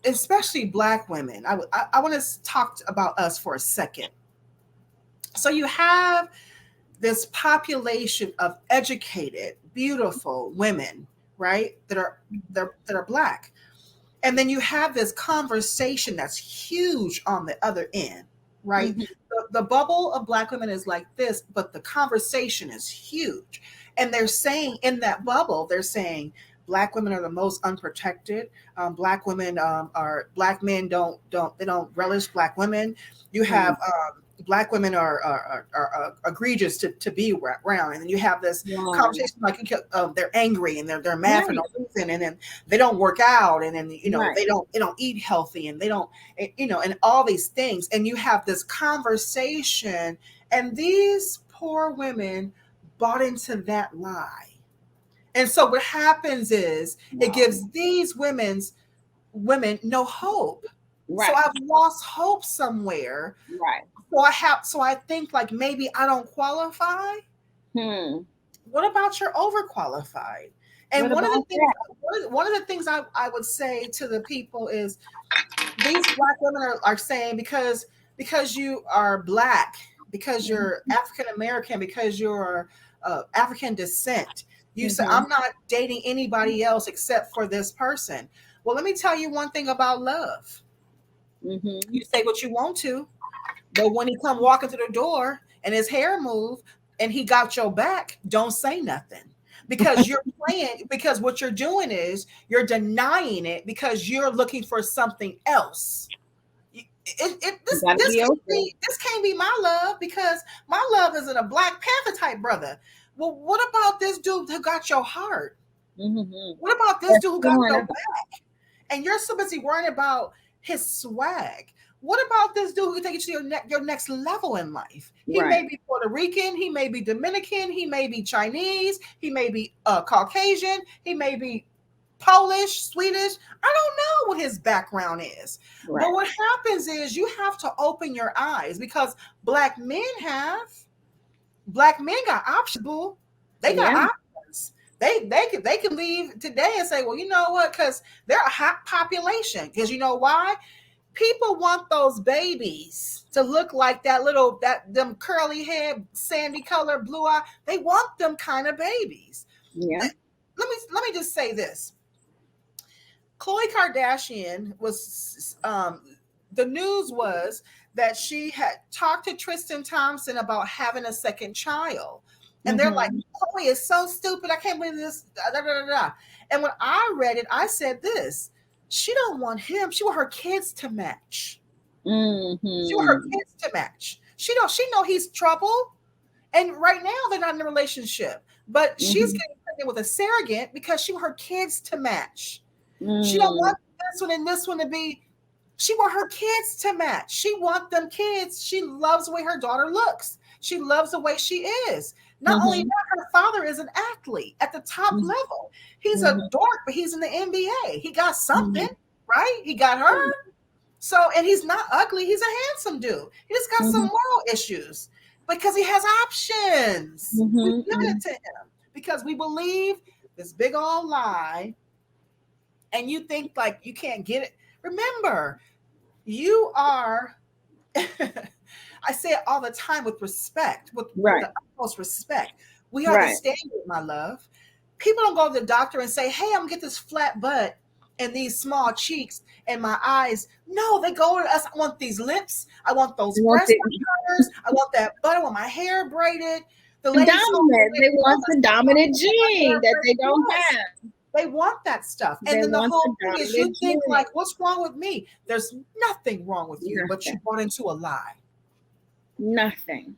especially Black women, I want to talk about us for a second. So you have this population of educated, beautiful women, right? That are Black. And then you have this conversation that's huge on the other end, right? Mm-hmm. The bubble of Black women is like this, but the conversation is huge. And they're saying in that bubble, they're saying Black women are the most unprotected. Black women Black men don't relish Black women. You have Black women are egregious to be around, and then you have this conversation like they're angry and they're mad for no reason, and then they don't work out, and then they don't eat healthy, and they don't and all these things, and you have this conversation, and these poor women bought into that lie. And so what happens is it gives these women no hope. Right. So I've lost hope somewhere. Right. So I think like maybe I don't qualify. What about you're overqualified? And one of the things I would say to the people is these Black women are saying because you are Black, because you're African American, because you're African descent, you say I'm not dating anybody else except for this person. Well, let me tell you one thing about love. You say what you want to, but when he come walking through the door and his hair move and he got your back, don't say nothing, because you're playing, because what you're doing is you're denying it because you're looking for something else. This can't be my love, because my love isn't a Black Panther type brother. Well, what about this dude who got your heart? What about this dude who got your back? And you're so busy worrying about his swag. What about this dude who can take you to your next level in life? He may be Puerto Rican, he may be Dominican, he may be Chinese, he may be Caucasian, he may be Polish, Swedish. I don't know what his background is. But what happens is you have to open your eyes, because Black men got options, boo. They got options. They can leave today and say, well, you know what? Because they're a hot population. Because you know why? People want those babies to look like them curly head, sandy color, blue eye. They want them kind of babies. Yeah. Let me just say this. Khloe Kardashian was the news was that she had talked to Tristan Thompson about having a second child. And they're like, Khloe is so stupid. I can't believe this. Da, da, da, da. And when I read it, I said this. She don't want him. She want her kids to match. She want her kids to match. She know he's trouble. And right now they're not in a relationship. But she's getting pregnant with a surrogate because she want her kids to match. She don't want this one and this one to be. She want her kids to match. She want them kids. She loves the way her daughter looks. She loves the way she is. Not only that, her father is an athlete at the top level. He's a dork, but he's in the NBA. He got something, right? He got her. So, and he's not ugly. He's a handsome dude. He just got some moral issues because he has options. We give it to him because we believe this big old lie. And you think like you can't get it. Remember, you are, I say it all the time with respect, with the utmost respect. We are the standard, my love. People don't go to the doctor and say, hey, I'm going to get this flat butt and these small cheeks and my eyes. No, they go to us. I want these lips. I want those breast colors. I want that butt. I want my hair braided. They want the dominant gene that they don't have. They want that stuff. And then the whole thing is you think like, what's wrong with me? There's nothing wrong with you, but you bought into a lie. Nothing.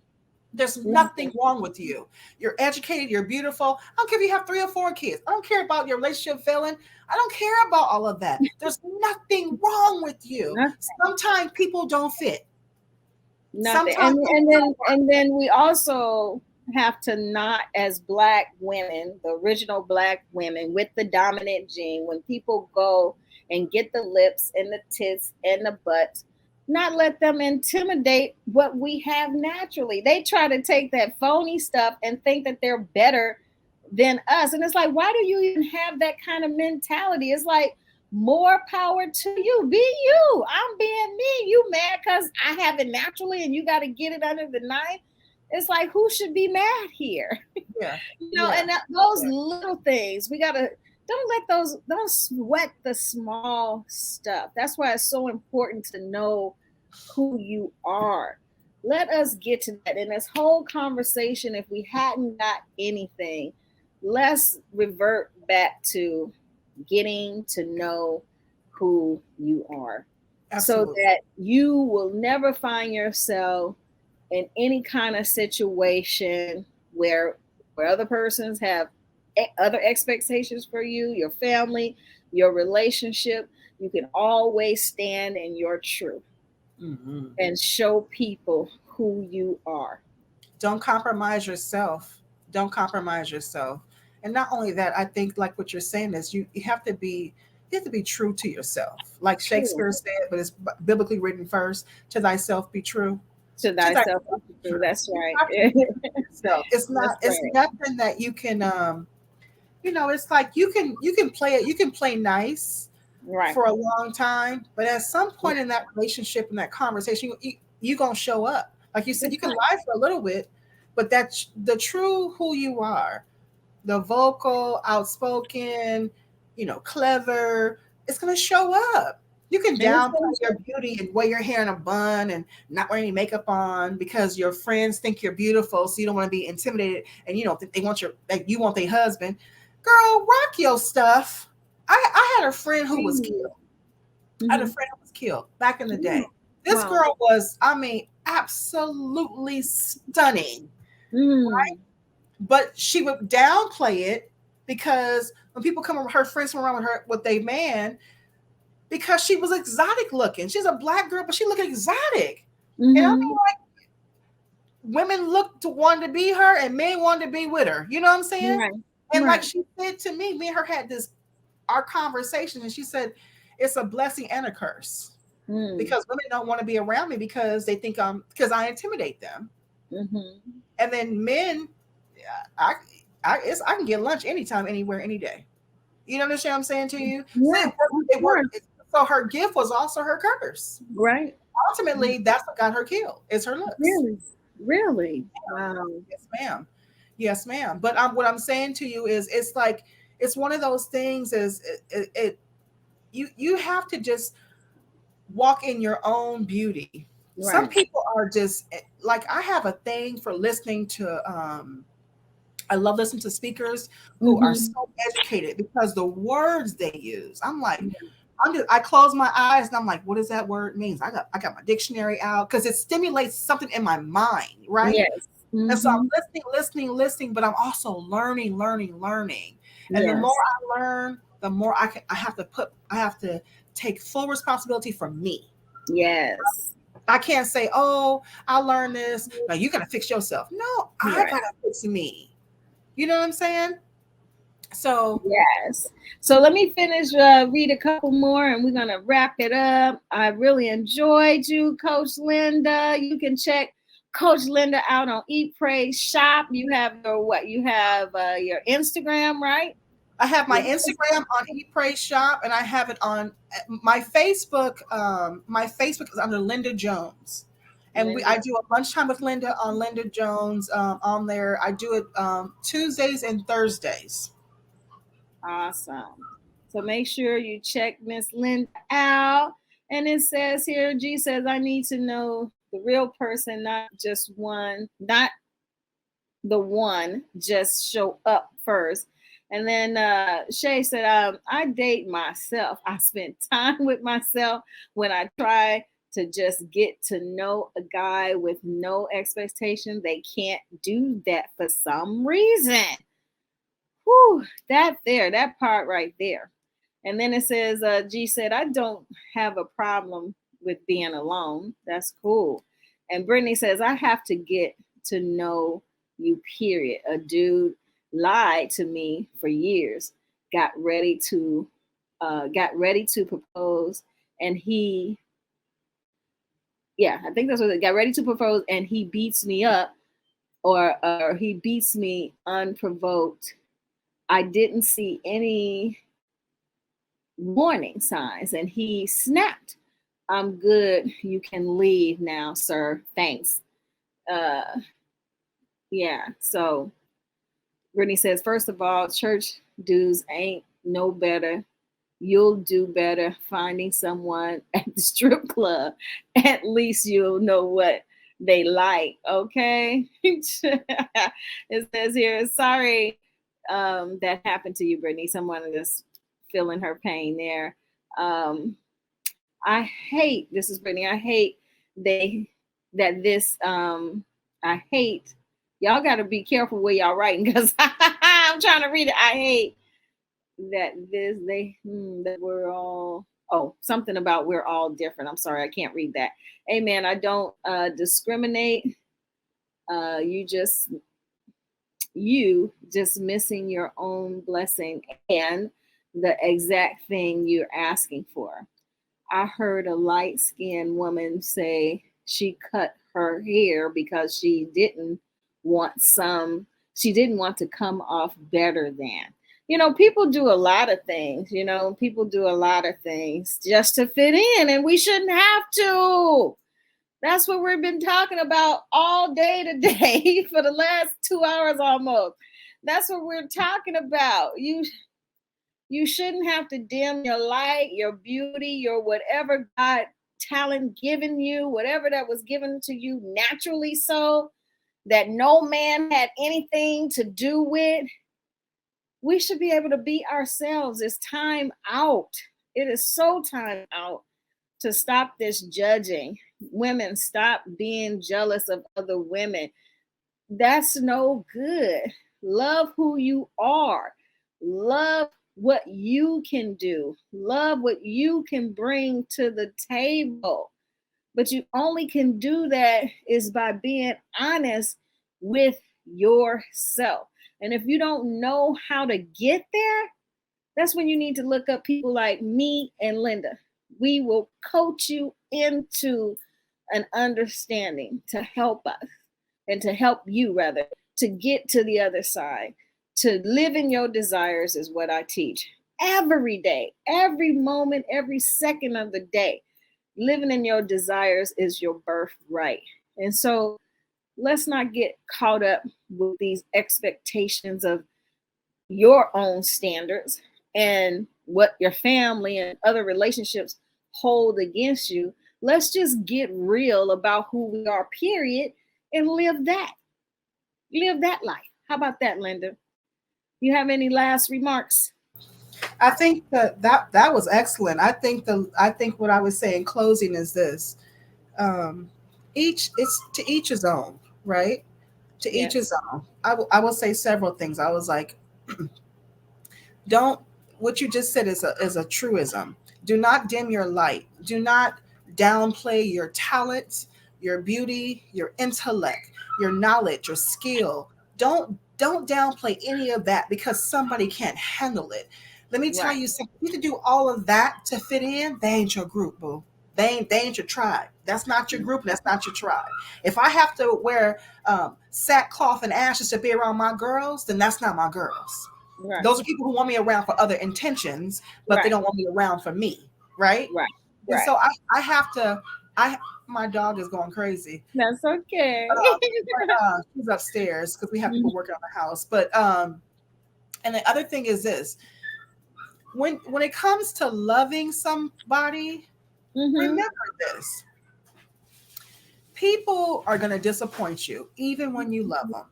There's nothing wrong with you. You're educated. You're beautiful. I don't care if you have 3 or 4 kids. I don't care about your relationship failing. I don't care about all of that. There's nothing wrong with you. Sometimes people don't fit. Nothing. And then we also have to not, as Black women, the original Black women with the dominant gene, when people go and get the lips and the tits and the butts, not let them intimidate what we have naturally. They try to take that phony stuff and think that they're better than us. And it's like, why do you even have that kind of mentality? It's like, more power to you. Be you. I'm being me. You mad because I have it naturally and you got to get it under the knife? It's like, who should be mad here? Yeah. And those little things, we got to, don't sweat the small stuff. That's why it's so important to know who you are. Let us get to that. In this whole conversation, if we hadn't got anything, let's revert back to getting to know who you are. Absolutely. So that you will never find yourself in any kind of situation where other persons have other expectations for you, your family, your relationship, you can always stand in your truth Mm-hmm. and show people who you are. Don't compromise yourself. Don't compromise yourself. And not only that, I think like what you're saying is you have to be true to yourself. Like True. Shakespeare said, but it's biblically written first, to thyself be true. To To thyself thyself be be true. true. That's You right. have to be true to yourself. That's It's right. nothing that you can it's like you can play it, you can play nice Right. for a long time, but at some point in that relationship, in that conversation, you gonna show up. Like you said, That's you can right. lie for a little bit, but that's the true who you are. The vocal, outspoken, clever. It's gonna show up. You can And it's downplay gonna your beauty and wear your hair in a bun and not wear any makeup on because your friends think you're beautiful, so you don't want to be intimidated. And they want like you want their husband. Girl, rock your stuff. I had a friend who was show. killed. I had a Mm-hmm. friend who was killed back in the day. This Wow. girl was, I mean, absolutely stunning, Mm. but she would downplay it because when people come around, her friends come around with her with a man, because she was exotic looking. She's a black girl, but she looked exotic. And I mean, Mm-hmm. women looked to want to be her, and men wanted to be with her. You know what I'm saying? Right. And like Right. she said to me and her had this our conversation, and she said it's a blessing and a curse Mm. because women don't want to be around me because they think because I intimidate them. Mm-hmm. And then men, I I can get lunch anytime, anywhere, any day. You know what I'm saying to you? So Yes, of it course. worked. So her gift was also her curse. Right. Ultimately, that's what got her killed. Is her looks. Really. Really. Wow. Yes, ma'am. Yes, ma'am. But what I'm saying to you is, it's like it's one of those things. Is you have to just walk in your own beauty. Some Right. people are just like, I have a thing for listening to I love listening to speakers who are Mm-hmm. so educated because the words they use. I'm like, I close my eyes and I'm like, what does that word mean? I got my dictionary out because it stimulates something in my mind, right? Yes. And so Mm-hmm. I'm listening, but I'm also learning. And the more Yes. I learn, the more I have to take full responsibility for me. Yes. I can't say, oh, I learned this. Now you gotta fix yourself. No, I Right. gotta fix me. You know what I'm saying? So Yes. So let me finish, read a couple more, and we're gonna wrap it up. I really enjoyed you, Coach Linda. You can check Coach Linda out on Eat Pray Shop. You have your what? You have your Instagram, right? I have my Your Instagram on Eat Pray Shop, and I have it on my Facebook. My Facebook is under Linda Jones, and Linda. I do a lunchtime with Linda on Linda Jones on there. I do it Tuesdays and Thursdays. Awesome. So make sure you check Miss Linda out. And it says here, G says, I need to know the real person, not just one, not the one, just show up first. And then Shay said, I date myself. I spend time with myself when I try to just get to know a guy with no expectation. They can't do that for some reason. Whew, that part right there. And then it says, G said, I don't have a problem with being alone. That's cool. And Brittany says, I have to get to know you, period. A dude lied to me for years, got ready to propose, and I think that's what it got ready to propose, and he beats me up, or he beats me unprovoked. I didn't see any warning signs, and he snapped. I'm good. You can leave now, sir. Thanks. Uh, yeah. So Brittany says, first of all, church dudes ain't no better. You'll do better finding someone at the strip club. At least you'll know what they like. Okay. It says here, sorry that happened to you, Brittany. Someone is feeling her pain there. Um, I hate, this is Brittany, I hate they that this I hate. Y'all got to be careful where y'all writing because I'm trying to read it. I hate that that we're all something about we're all different. I'm sorry, I can't read that. Amen. I don't discriminate. You just missing your own blessing and the exact thing you're asking for. I heard a light skinned woman say she cut her hair because want some, she didn't want to come off better than. People do a lot of things, people do a lot of things just to fit in, and we shouldn't have to. That's what we've been talking about all day today for the last 2 hours almost. That's what we're talking about. You shouldn't have to dim your light, your beauty, your whatever God talent given you, whatever that was given to you naturally so that no man had anything to do with. We should be able to be ourselves. It's time out. It is so time out to stop this judging. Women, stop being jealous of other women. That's no good. Love who you are. Love what you can do. Love what you can bring to the table. But you only can do that is by being honest with yourself. And if you don't know how to get there, that's when you need to look up people like me and Linda. We will coach you into an understanding to help us and to help you, rather, to get to the other side. To live in your desires is what I teach every day, every moment, every second of the day. Living in your desires is your birthright. And so let's not get caught up with these expectations of your own standards and what your family and other relationships hold against you. Let's just get real about who we are, period, and live that. Live that life. How about that, Linda? You have any last remarks? I think that was excellent. I think what I would say in closing is this: it's to each his own, right? To each Yes. his own. I will say several things. I was like, don't. What you just said is a truism. Do not dim your light. Do not downplay your talents, your beauty, your intellect, your knowledge, your skill. Don't downplay any of that because somebody can't handle it. Let me tell Right. you something. You can do all of that to fit in. They ain't your group, boo. They ain't your tribe. That's not your group. That's not your tribe. If I have to wear sackcloth and ashes to be around my girls, then that's not my girls. Right. Those are people who want me around for other intentions, but they Right. don't want me around for me, right? Right. And Right. so I have to. I My dog is going crazy. That's okay. She's upstairs because we have Mhm. people working on the house. But and the other thing is this: when it comes to loving somebody, Mhm. remember this: people are going to disappoint you, even when you love them.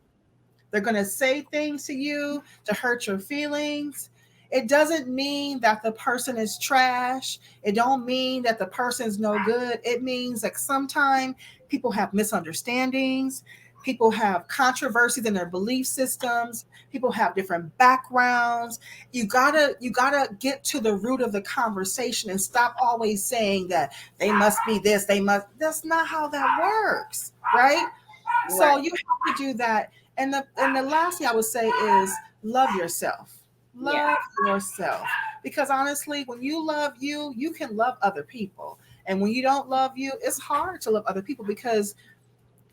They're going to say things to you to hurt your feelings. It doesn't mean that the person is trash. It don't mean that the person's no good. It means like sometimes people have misunderstandings. People have controversies in their belief systems. People have different backgrounds. You gotta get to the root of the conversation and stop always saying that they must be this, they must. That's not how that works, right? So Right. you have to do that. And the last thing I would say is love yourself. Yeah. Love yourself. Because honestly, when you love you, you can love other people. And when you don't love you, it's hard to love other people because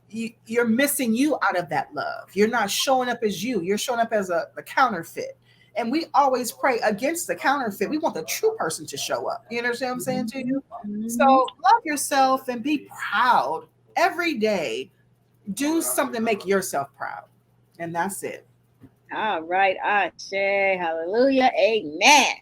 you're missing you out of that love. You're not showing up as you. You're showing up as a counterfeit. And we always pray against the counterfeit. We want the true person to show up. You understand what I'm saying to you? So Mhm. love yourself and be proud every day. Do something to make yourself proud. And that's it. All right, Ashe, hallelujah, amen.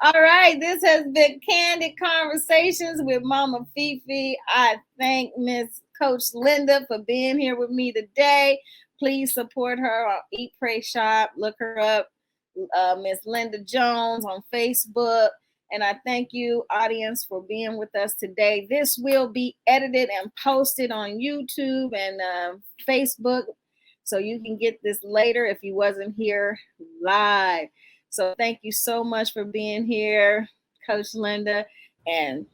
All right, this has been Candid Conversations with Mama Fifi. I thank Miss Coach Linda for being here with me today. Please support her on Eat, Pray, Shop. Look her up, Miss Linda Jones on Facebook. And I thank you, audience, for being with us today. This will be edited and posted on YouTube and Facebook, so you can get this later if you wasn't here live. So thank you so much for being here, Coach Linda, and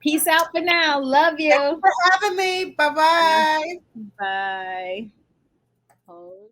peace out for now. Love Thank you you. for having me. Bye-bye. Bye.